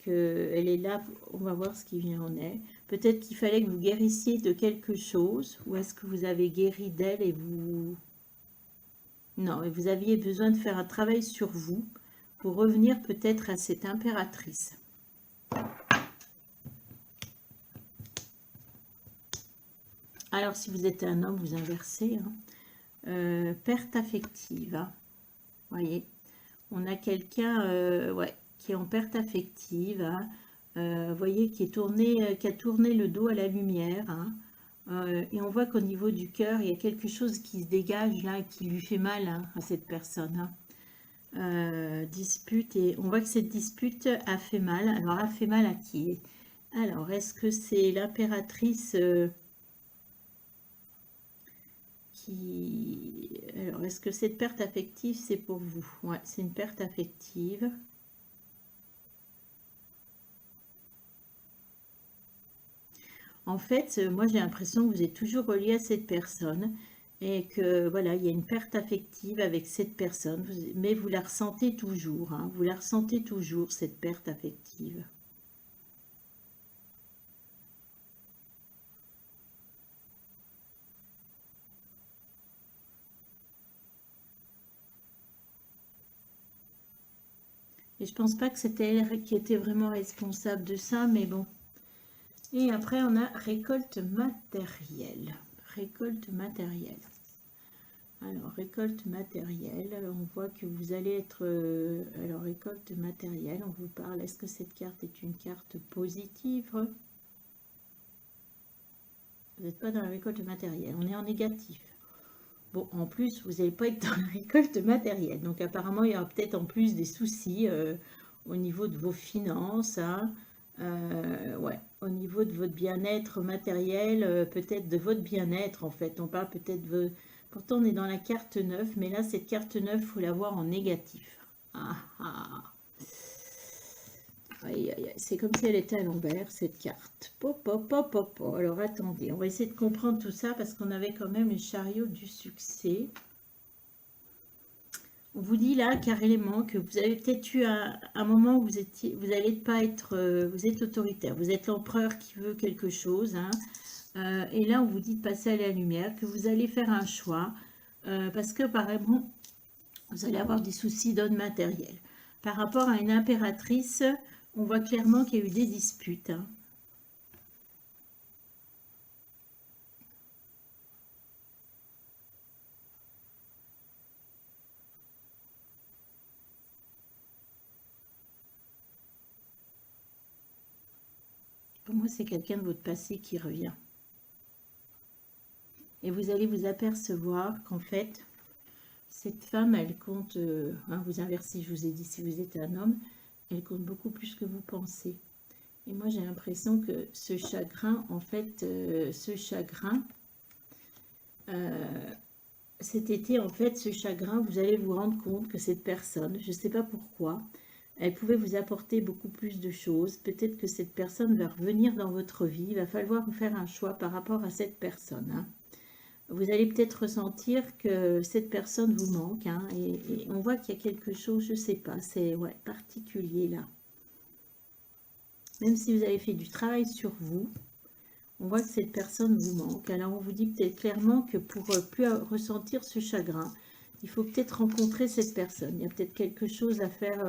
Elle est là, on va voir ce qui en est. Peut-être qu'il fallait que vous guérissiez de quelque chose, ou est-ce que vous avez guéri d'elle et vous... Non, et vous aviez besoin de faire un travail sur vous pour revenir peut-être à cette impératrice. Alors, si vous êtes un homme, vous inversez. Hein. Perte affective. Hein. Voyez, on a quelqu'un ouais, qui est en perte affective. Hein. Voyez, qui a tourné le dos à la lumière. Hein. Et on voit qu'au niveau du cœur, il y a quelque chose qui se dégage là, qui lui fait mal hein, à cette personne. Hein. Dispute, et on voit que cette dispute a fait mal. Alors, a fait mal à qui? Alors, est-ce que c'est l'impératrice qui... Alors, est-ce que cette perte affective, c'est pour vous? Ouais, c'est une perte affective. En fait, moi, j'ai l'impression que vous êtes toujours relié à cette personne et que, voilà, il y a une perte affective avec cette personne, mais vous la ressentez toujours, hein, vous la ressentez toujours, cette perte affective. Et je pense pas que c'était elle qui était vraiment responsable de ça, mais bon. Et après, on a récolte matérielle. Récolte matérielle. Alors, récolte matérielle, on voit que vous allez être... alors, récolte matérielle, on vous parle. Est-ce que cette carte est une carte positive? Vous n'êtes pas dans la récolte matérielle, on est en négatif. Bon, en plus, vous n'allez pas être dans la récolte matérielle. Donc, apparemment, il y aura peut-être en plus des soucis au niveau de vos finances. Hein. Ouais, au niveau de votre bien-être matériel, peut-être de votre bien-être, en fait. On parle peut-être de... Pourtant, on est dans la carte 9, mais là, cette carte 9, il faut la voir en négatif. Ah, ah. Aïe, aïe, aïe. C'est comme si elle était à l'envers, cette carte. Pop, pop, pop, pop, pop. Alors, attendez, on va essayer de comprendre tout ça parce qu'on avait quand même le chariot du succès. On vous dit là carrément que vous avez peut-être eu un moment où vous n'allez pas être, vous êtes autoritaire, vous êtes l'empereur qui veut quelque chose, hein. Et là on vous dit de passer à la lumière, que vous allez faire un choix, parce que par exemple, vous allez avoir des soucis d'ordre matériel. Par rapport à une impératrice, on voit clairement qu'il y a eu des disputes, hein. Pour moi, c'est quelqu'un de votre passé qui revient. Et vous allez vous apercevoir qu'en fait, cette femme, elle compte, hein, vous inversez, je vous ai dit, si vous êtes un homme, elle compte beaucoup plus que vous pensez. Et moi, j'ai l'impression que ce chagrin, en fait, ce chagrin, cet été, en fait, ce chagrin, vous allez vous rendre compte que cette personne, je ne sais pas pourquoi, elle pouvait vous apporter beaucoup plus de choses. Peut-être que cette personne va revenir dans votre vie. Il va falloir faire un choix par rapport à cette personne. Hein. Vous allez peut-être ressentir que cette personne vous manque. Hein, et on voit qu'il y a quelque chose, je ne sais pas, c'est ouais, particulier là. Même si vous avez fait du travail sur vous, on voit que cette personne vous manque. Alors on vous dit peut-être clairement que pour plus ressentir ce chagrin, il faut peut-être rencontrer cette personne. Il y a peut-être quelque chose à faire...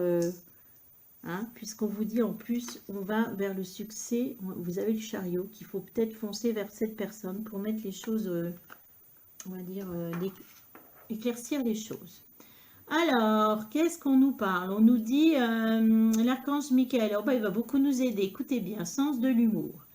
Hein, puisqu'on vous dit en plus, on va vers le succès, vous avez le chariot, qu'il faut peut-être foncer vers cette personne pour mettre les choses, on va dire, éclaircir les choses. Alors, qu'est-ce qu'on nous parle? On nous dit, l'archange Michael, oh, bah, il va beaucoup nous aider, écoutez bien, sens de l'humour.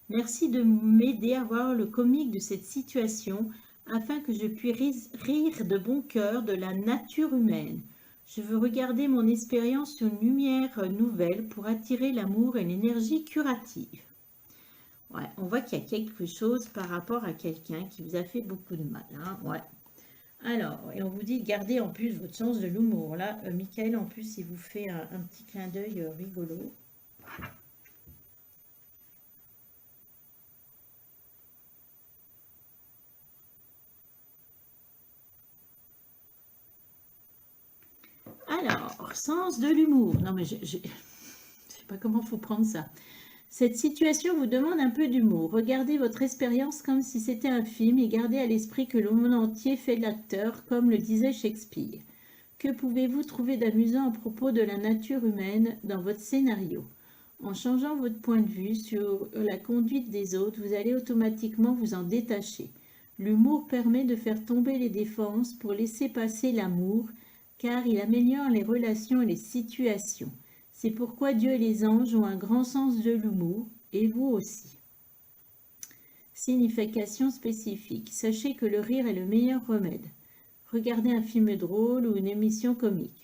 Merci de m'aider à voir le comique de cette situation, afin que je puisse rire de bon cœur de la nature humaine. Je veux regarder mon expérience sur une lumière nouvelle pour attirer l'amour et l'énergie curative. Ouais, on voit qu'il y a quelque chose par rapport à quelqu'un qui vous a fait beaucoup de mal. Hein, ouais. Alors, et on vous dit de garder en plus votre sens de l'humour. Là, Michael, en plus, il vous fait un petit clin d'œil rigolo. Alors, sens de l'humour. Non, mais je ne sais pas comment il faut prendre ça. Cette situation vous demande un peu d'humour. Regardez votre expérience comme si c'était un film et gardez à l'esprit que le monde entier fait de l'acteur, comme le disait Shakespeare. Que pouvez-vous trouver d'amusant à propos de la nature humaine dans votre scénario? En changeant votre point de vue sur la conduite des autres, vous allez automatiquement vous en détacher. L'humour permet de faire tomber les défenses pour laisser passer l'amour, car il améliore les relations et les situations. C'est pourquoi Dieu et les anges ont un grand sens de l'humour, et vous aussi. Signification spécifique. Sachez que le rire est le meilleur remède. Regardez un film drôle ou une émission comique.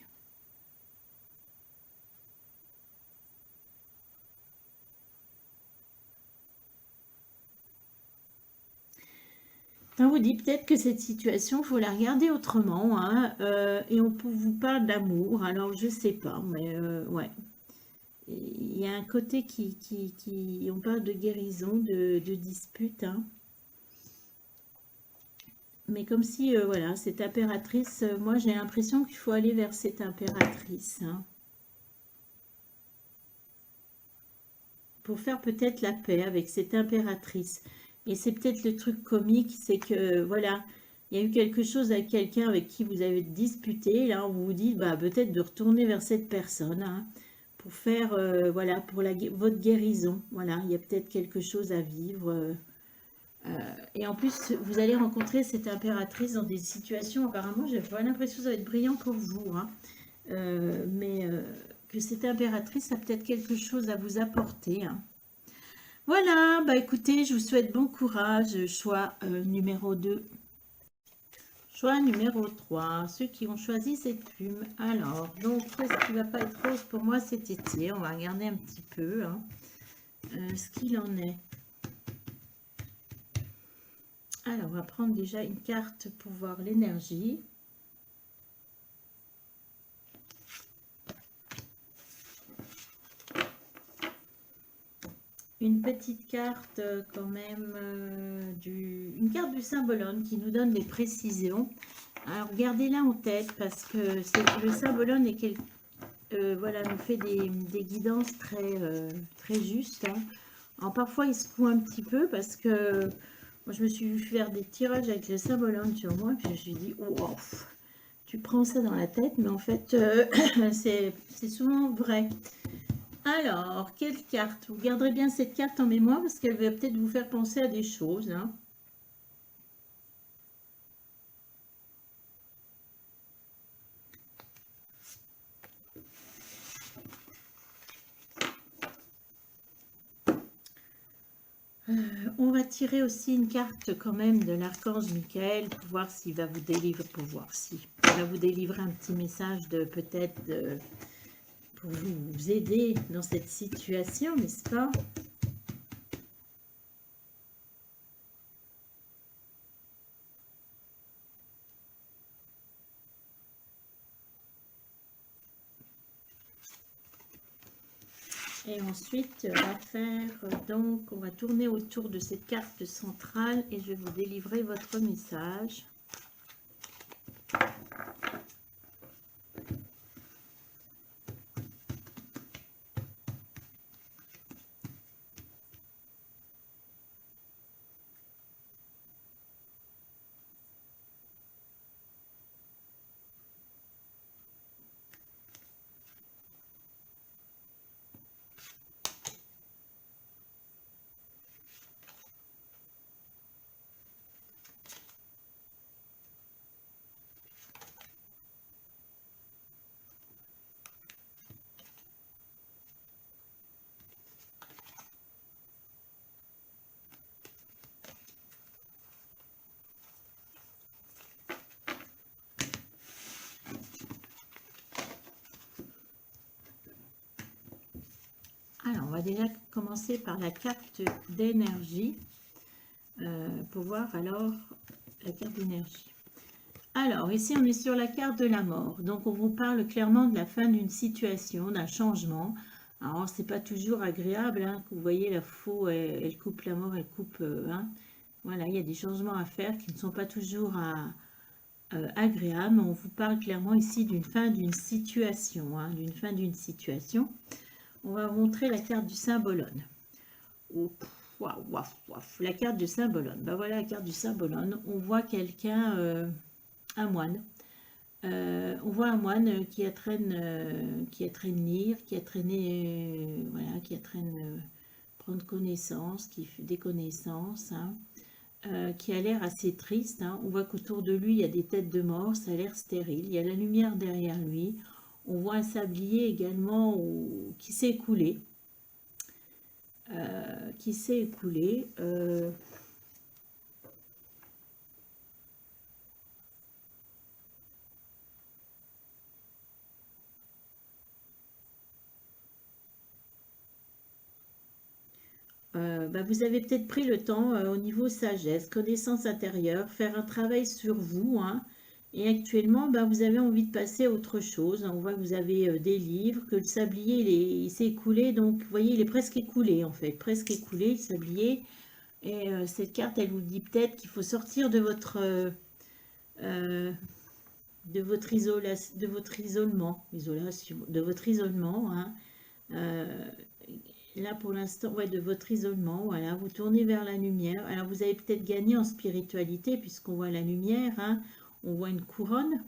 On vous dit peut-être que cette situation, il faut la regarder autrement, hein, et on vous parle d'amour, alors je sais pas, mais ouais. Il y a un côté on parle de guérison, de dispute, hein. Mais comme si, voilà, cette impératrice, moi j'ai l'impression qu'il faut aller vers cette impératrice, hein, pour faire peut-être la paix avec cette impératrice. Et c'est peut-être le truc comique, c'est que, voilà, il y a eu quelque chose avec quelqu'un avec qui vous avez disputé, là on vous dit, bah, peut-être de retourner vers cette personne, hein, pour faire, voilà, pour votre guérison, voilà, il y a peut-être quelque chose à vivre. Et en plus, vous allez rencontrer cette impératrice dans des situations, apparemment, j'ai pas l'impression que ça va être brillant pour vous, hein, mais que cette impératrice a peut-être quelque chose à vous apporter, hein. Voilà, bah écoutez, je vous souhaite bon courage, choix numéro 2. Choix numéro 3, ceux qui ont choisi cette plume. Alors, donc, qu'est-ce qui va pas être rose pour moi cet été? On va regarder un petit peu, hein, ce qu'il en est. Alors, on va prendre déjà une carte pour voir l'énergie. Une petite carte quand même, une carte du symbolone qui nous donne des précisions. Alors, gardez-la en tête parce que le symbolone est voilà, nous fait des guidances très justes, hein. Alors, parfois, il secoue un petit peu parce que moi, je me suis vu faire des tirages avec le symbolone sur moi. Puis je me suis dit, oh, tu prends ça dans la tête, mais en fait, c'est souvent vrai. Alors, quelle carte? Vous garderez bien cette carte en mémoire parce qu'elle va peut-être vous faire penser à des choses, hein. On va tirer aussi une carte quand même de l'archange Michael pour voir s'il va vous délivrer, va vous délivrer un petit message de peut-être pour vous aider dans cette situation, n'est-ce pas? Et ensuite, on va faire, donc, on va tourner autour de cette carte centrale et je vais vous délivrer votre message. Alors, on va déjà commencer par la carte d'énergie pour voir alors la carte d'énergie. Alors, ici, on est sur la carte de la mort. Donc, on vous parle clairement de la fin d'une situation, d'un changement. Alors, c'est pas toujours agréable, hein. Vous voyez, la faux, elle coupe la mort, elle coupe, hein. Voilà, il y a des changements à faire qui ne sont pas toujours agréables. On vous parle clairement ici d'une fin d'une situation, hein, d'une fin d'une situation. On va vous montrer la carte du symbolone. Waouh, la carte du Saint-Bologne. Ben voilà la carte du Saint-Bologne. On voit quelqu'un, un moine. On voit un moine qui est en train de lire, qui est en train de, voilà, qui est en train de prendre connaissance, qui fait des connaissances, hein, qui a l'air assez triste, hein. On voit qu'autour de lui, il y a des têtes de mort, ça a l'air stérile. Il y a la lumière derrière lui. On voit un sablier également qui s'est écoulé. Qui s'est écoulé. Vous avez peut-être pris le temps au niveau sagesse, connaissance intérieure, faire un travail sur vous, hein, et actuellement vous avez envie de passer à autre chose. On voit que vous avez des livres, que le sablier il s'est écoulé, donc vous voyez il est presque écoulé en fait, presque écoulé le sablier, et cette carte elle vous dit peut-être qu'il faut sortir de votre isolement, de votre isolement, hein. Là pour l'instant, ouais, de votre isolement, voilà, vous tournez vers la lumière. Alors vous avez peut-être gagné en spiritualité puisqu'on voit la lumière, hein, on voit une couronne.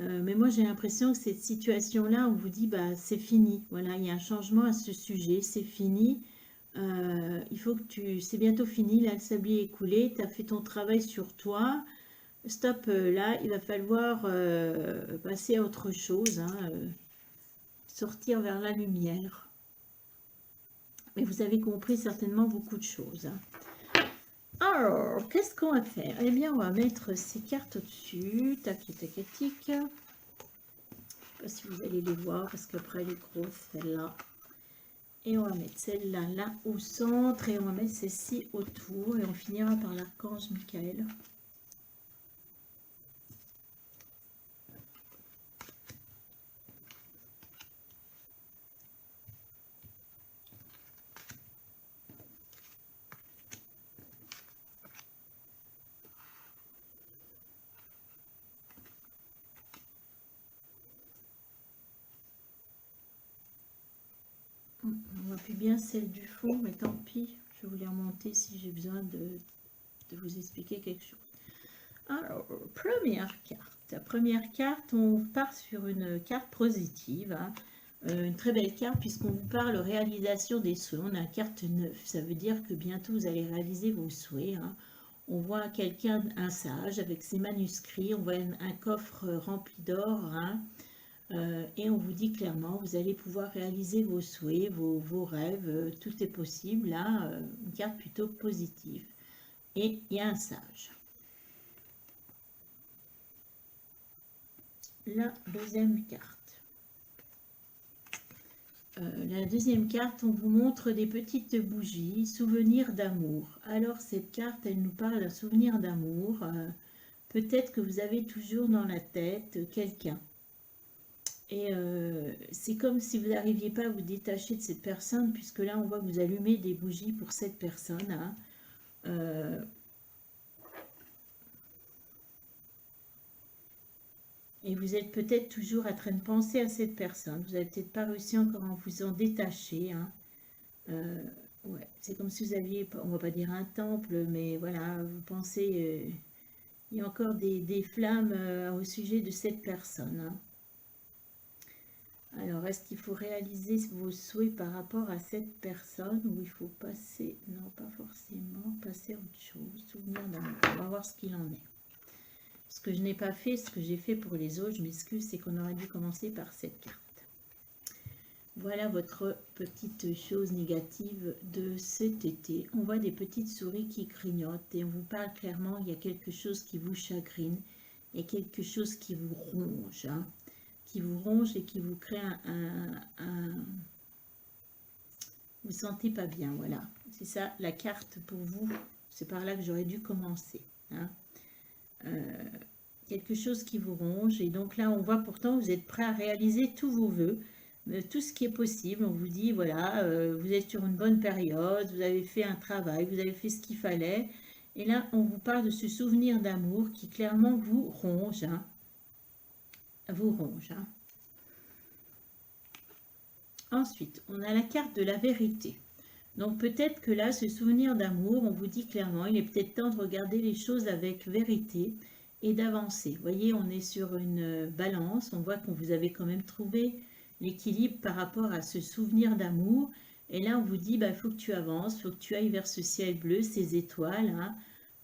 Mais moi j'ai l'impression que cette situation-là, on vous dit c'est fini, voilà, il y a un changement à ce sujet, c'est fini. Il faut que c'est bientôt fini, là le sablier est coulé, tu as fait ton travail sur toi. Stop, là il va falloir passer à autre chose, hein, sortir vers la lumière. Mais vous avez compris certainement beaucoup de choses, hein. Alors, qu'est-ce qu'on va faire? Eh bien, on va mettre ces cartes au-dessus. Tac, tac, tac. Je ne sais pas si vous allez les voir, parce qu'après, elle est grosse, celle-là. Et on va mettre celle-là, là, au centre. Et on va mettre celle-ci autour. Et on finira par l'archange Michael. On voit plus bien celle du fond, mais tant pis. Je vais vous les remonter si j'ai besoin de vous expliquer quelque chose. Alors, première carte. La première carte, on part sur une carte positive, hein. Une très belle carte puisqu'on vous parle réalisation des souhaits. On a la carte 9, ça veut dire que bientôt vous allez réaliser vos souhaits, hein. On voit quelqu'un, un sage avec ses manuscrits, on voit un coffre rempli d'or, hein. Et on vous dit clairement, vous allez pouvoir réaliser vos souhaits, vos rêves, tout est possible, là, une carte plutôt positive. Et il y a un sage. La deuxième carte. La deuxième carte, on vous montre des petites bougies, souvenirs d'amour. Alors cette carte, elle nous parle d'un souvenir d'amour. Peut-être que vous avez toujours dans la tête quelqu'un. Et c'est comme si vous n'arriviez pas à vous détacher de cette personne, puisque là, on voit que vous allumez des bougies pour cette personne, hein. Et vous êtes peut-être toujours en train de penser à cette personne. Vous n'avez peut-être pas réussi encore à vous en détacher, hein. Ouais, c'est comme si vous aviez, on va pas dire un temple, mais voilà, vous pensez, il y a encore des flammes au sujet de cette personne, hein. Alors, est-ce qu'il faut réaliser vos souhaits par rapport à cette personne ou il faut passer, non pas forcément, passer à autre chose, souvenir d'amour. On va voir ce qu'il en est. Ce que je n'ai pas fait, ce que j'ai fait pour les autres, je m'excuse, c'est qu'on aurait dû commencer par cette carte. Voilà votre petite chose négative de cet été. On voit des petites souris qui clignotent et on vous parle clairement, il y a quelque chose qui vous chagrine, il y a quelque chose qui vous ronge, hein, qui vous ronge et qui vous crée vous sentez pas bien, voilà. C'est ça la carte pour vous, c'est par là que j'aurais dû commencer, hein. Quelque chose qui vous ronge et donc là on voit pourtant vous êtes prêt à réaliser tous vos vœux, tout ce qui est possible. On vous dit voilà, vous êtes sur une bonne période, vous avez fait un travail, vous avez fait ce qu'il fallait et là on vous parle de ce souvenir d'amour qui clairement vous ronge, hein. Vous ronge, hein. Ensuite on a la carte de la vérité. Donc peut-être que là, ce souvenir d'amour, on vous dit clairement, il est peut-être temps de regarder les choses avec vérité et d'avancer. Vous voyez, on est sur une balance, on voit qu'on vous avez quand même trouvé l'équilibre par rapport à ce souvenir d'amour. Et là, on vous dit, bah, faut que tu avances, faut que tu ailles vers ce ciel bleu, ces étoiles, hein,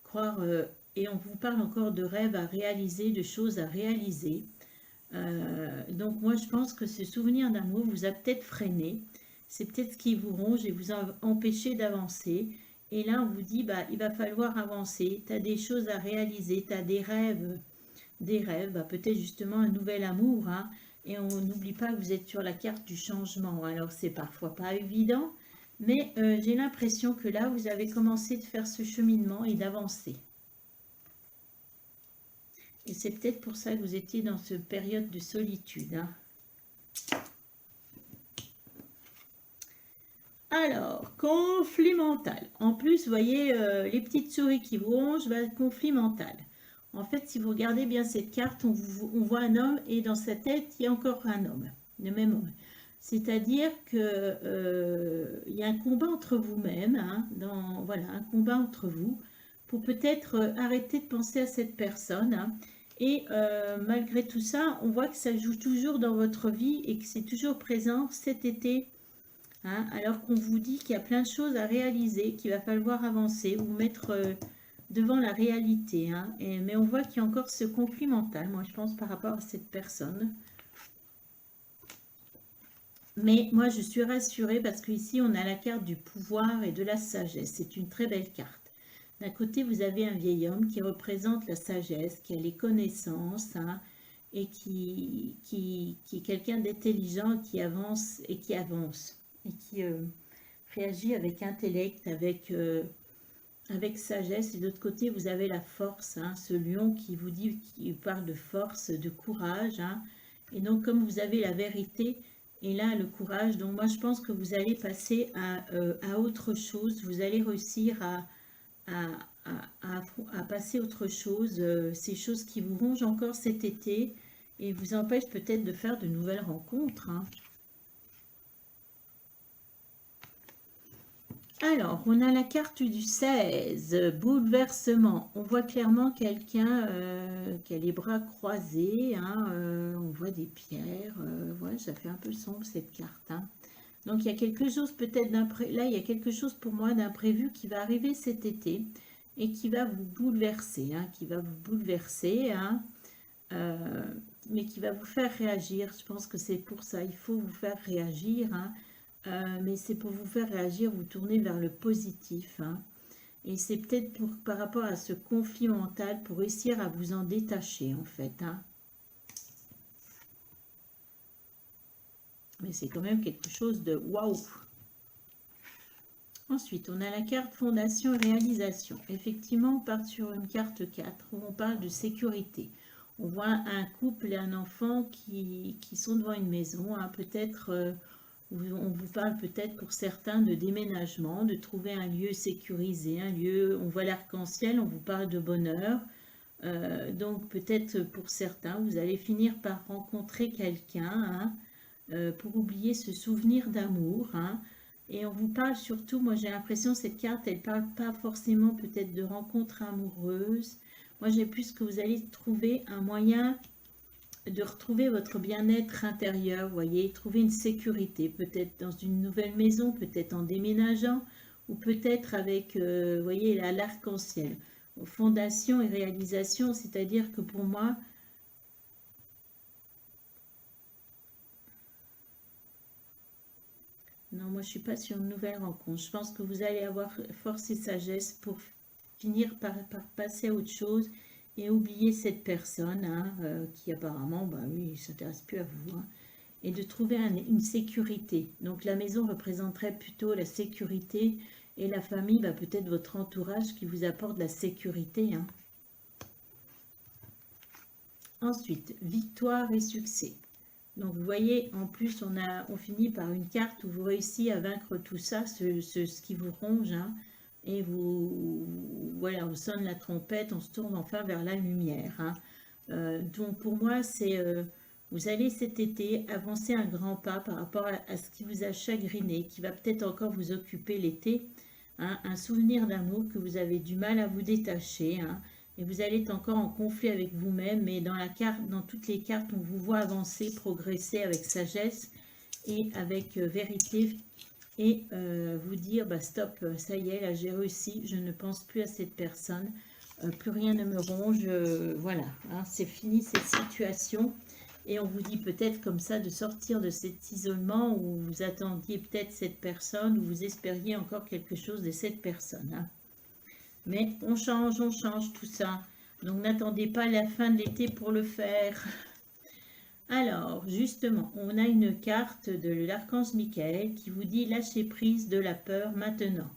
croire, et on vous parle encore de rêves à réaliser, de choses à réaliser. Donc moi, je pense que ce souvenir d'amour vous a peut-être freiné. C'est peut-être ce qui vous ronge et vous a empêché d'avancer. Et là, on vous dit, bah, il va falloir avancer. Tu as des choses à réaliser, tu as des rêves, bah, peut-être justement un nouvel amour, hein. Et on n'oublie pas que vous êtes sur la carte du changement. Alors, c'est parfois pas évident, mais j'ai l'impression que là, vous avez commencé de faire ce cheminement et d'avancer. Et c'est peut-être pour ça que vous étiez dans cette période de solitude, hein. Alors, conflit mental. En plus, vous voyez, les petites souris qui vous rongent, bah, conflit mental. En fait, si vous regardez bien cette carte, on voit un homme et dans sa tête, il y a encore un homme, le même homme. C'est-à-dire que il y a un combat entre vous-même, hein, voilà, un combat entre vous, pour peut-être arrêter de penser à cette personne, hein. Et malgré tout ça, on voit que ça joue toujours dans votre vie et que c'est toujours présent cet été. Hein, alors qu'on vous dit qu'il y a plein de choses à réaliser, qu'il va falloir avancer, vous mettre devant la réalité. Hein, mais on voit qu'il y a encore ce conflit mental, moi je pense, par rapport à cette personne. Mais moi je suis rassurée parce qu'ici on a la carte du pouvoir et de la sagesse. C'est une très belle carte. D'un côté vous avez un vieil homme qui représente la sagesse, qui a les connaissances, hein, et qui est quelqu'un d'intelligent, qui avance et qui réagit avec intellect, avec sagesse. Et de l'autre côté, vous avez la force, hein, ce lion qui vous dit, qui parle de force, de courage. Hein. Et donc, comme vous avez la vérité et là, le courage, donc moi, je pense que vous allez passer à autre chose. Vous allez réussir à, à passer autre chose. Ces choses qui vous rongent encore cet été et vous empêchent peut-être de faire de nouvelles rencontres. Hein. Alors, on a la carte du 16, bouleversement. On voit clairement quelqu'un qui a les bras croisés, hein, on voit des pierres. Ouais, ça fait un peu sombre cette carte. Hein. Donc, il y a quelque chose peut-être d'imprévu. Là, il y a quelque chose pour moi d'imprévu qui va arriver cet été et qui va vous bouleverser, hein, qui va vous bouleverser, hein, euh, mais qui va vous faire réagir. Je pense que c'est pour ça. Il faut vous faire réagir, hein. Mais c'est pour vous faire réagir, vous tourner vers le positif. Hein. Et c'est peut-être par rapport à ce conflit mental, pour réussir à vous en détacher, en fait. Hein. Mais c'est quand même quelque chose de waouh. Ensuite, on a la carte fondation réalisation. Effectivement, on part sur une carte 4 où on parle de sécurité. On voit un couple et un enfant qui sont devant une maison, hein, peut-être... on vous parle peut-être pour certains de déménagement, de trouver un lieu sécurisé, un lieu, on voit l'arc-en-ciel, on vous parle de bonheur. Donc peut-être pour certains, vous allez finir par rencontrer quelqu'un, hein, pour oublier ce souvenir d'amour. Hein. Et on vous parle surtout, moi j'ai l'impression cette carte, elle ne parle pas forcément peut-être de rencontres amoureuses. Moi j'ai plus que vous allez trouver un moyen de retrouver votre bien-être intérieur, vous voyez, trouver une sécurité, peut-être dans une nouvelle maison, peut-être en déménageant, ou peut-être avec, vous voyez, l'arc-en-ciel. Fondation et réalisation, c'est-à-dire que pour moi, non, moi je suis pas sur une nouvelle rencontre. Je pense que vous allez avoir force et sagesse pour finir par passer à autre chose et oublier cette personne, hein, qui apparemment, bah oui, ne s'intéresse plus à vous. Hein. Et de trouver une sécurité. Donc la maison représenterait plutôt la sécurité et la famille, bah, peut-être votre entourage qui vous apporte la sécurité. Hein. Ensuite, victoire et succès. Donc vous voyez, en plus on finit par une carte où vous réussissez à vaincre tout ça, ce qui vous ronge, hein, et voilà, on sonne la trompette, on se tourne enfin vers la lumière. Hein. Donc pour moi c'est Vous allez cet été avancer un grand pas par rapport à ce qui vous a chagriné, qui va peut-être encore vous occuper l'été, hein, un souvenir d'amour que vous avez du mal à vous détacher, hein, et vous allez être encore en conflit avec vous-même, mais dans la carte, dans toutes les cartes, on vous voit avancer, progresser avec sagesse et avec vérité, et vous dire, bah stop, ça y est, là j'ai réussi, je ne pense plus à cette personne, plus rien ne me ronge, voilà, hein, c'est fini cette situation. Et on vous dit peut-être comme ça de sortir de cet isolement où vous attendiez peut-être cette personne, où vous espériez encore quelque chose de cette personne, hein. Mais on change tout ça. Donc n'attendez pas la fin de l'été pour le faire. Alors, justement, on a une carte de l'archange Michael qui vous dit lâchez prise de la peur maintenant.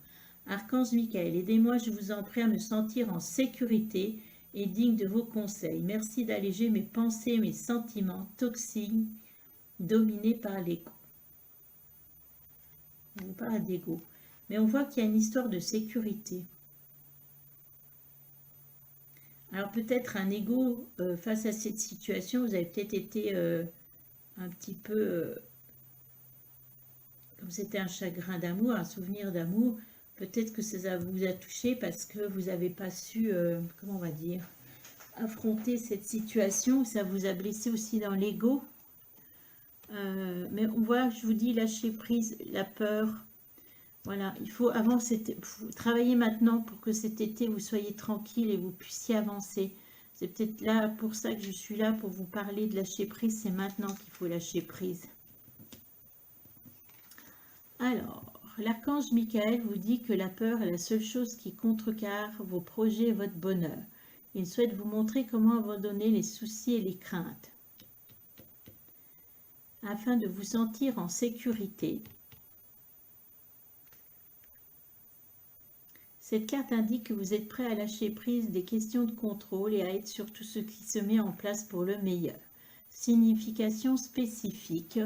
Archange Michael, aidez-moi, je vous en prie, à me sentir en sécurité et digne de vos conseils. Merci d'alléger mes pensées, mes sentiments toxiques dominés par l'ego. On vous parle d'ego. Mais on voit qu'il y a une histoire de sécurité. Alors peut-être un ego face à cette situation, vous avez peut-être été un petit peu, comme c'était un chagrin d'amour, un souvenir d'amour, peut-être que ça vous a touché parce que vous n'avez pas su, comment on va dire, affronter cette situation, ça vous a blessé aussi dans l'ego. Mais on voit, je vous dis, lâcher prise, la peur. Voilà, il faut travailler maintenant pour que cet été vous soyez tranquille et vous puissiez avancer. C'est peut-être là pour ça que je suis là, pour vous parler de lâcher prise. C'est maintenant qu'il faut lâcher prise. Alors, l'archange Michael vous dit que la peur est la seule chose qui contrecarre vos projets et votre bonheur. Il souhaite vous montrer comment abandonner les soucis et les craintes afin de vous sentir en sécurité. Cette carte indique que vous êtes prêt à lâcher prise des questions de contrôle et à être sur tout ce qui se met en place pour le meilleur. Signification spécifique.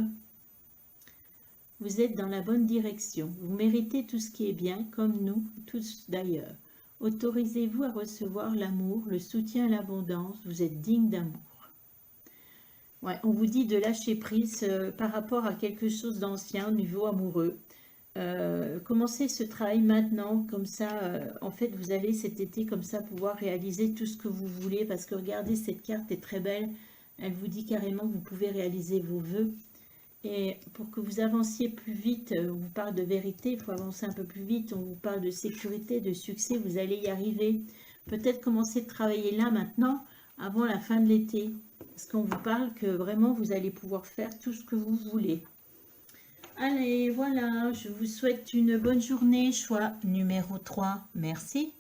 Vous êtes dans la bonne direction. Vous méritez tout ce qui est bien, comme nous tous d'ailleurs. Autorisez-vous à recevoir l'amour, le soutien et l'abondance. Vous êtes digne d'amour. Ouais, on vous dit de lâcher prise par rapport à quelque chose d'ancien au niveau amoureux. Commencez ce travail maintenant, comme ça, en fait, vous allez cet été comme ça pouvoir réaliser tout ce que vous voulez, parce que regardez, cette carte est très belle, elle vous dit carrément que vous pouvez réaliser vos vœux, et pour que vous avanciez plus vite, on vous parle de vérité, il faut avancer un peu plus vite, on vous parle de sécurité, de succès, vous allez y arriver, peut-être commencer de travailler là maintenant, avant la fin de l'été, parce qu'on vous parle que vraiment vous allez pouvoir faire tout ce que vous voulez. Allez, voilà, je vous souhaite une bonne journée, choix numéro 3. Merci.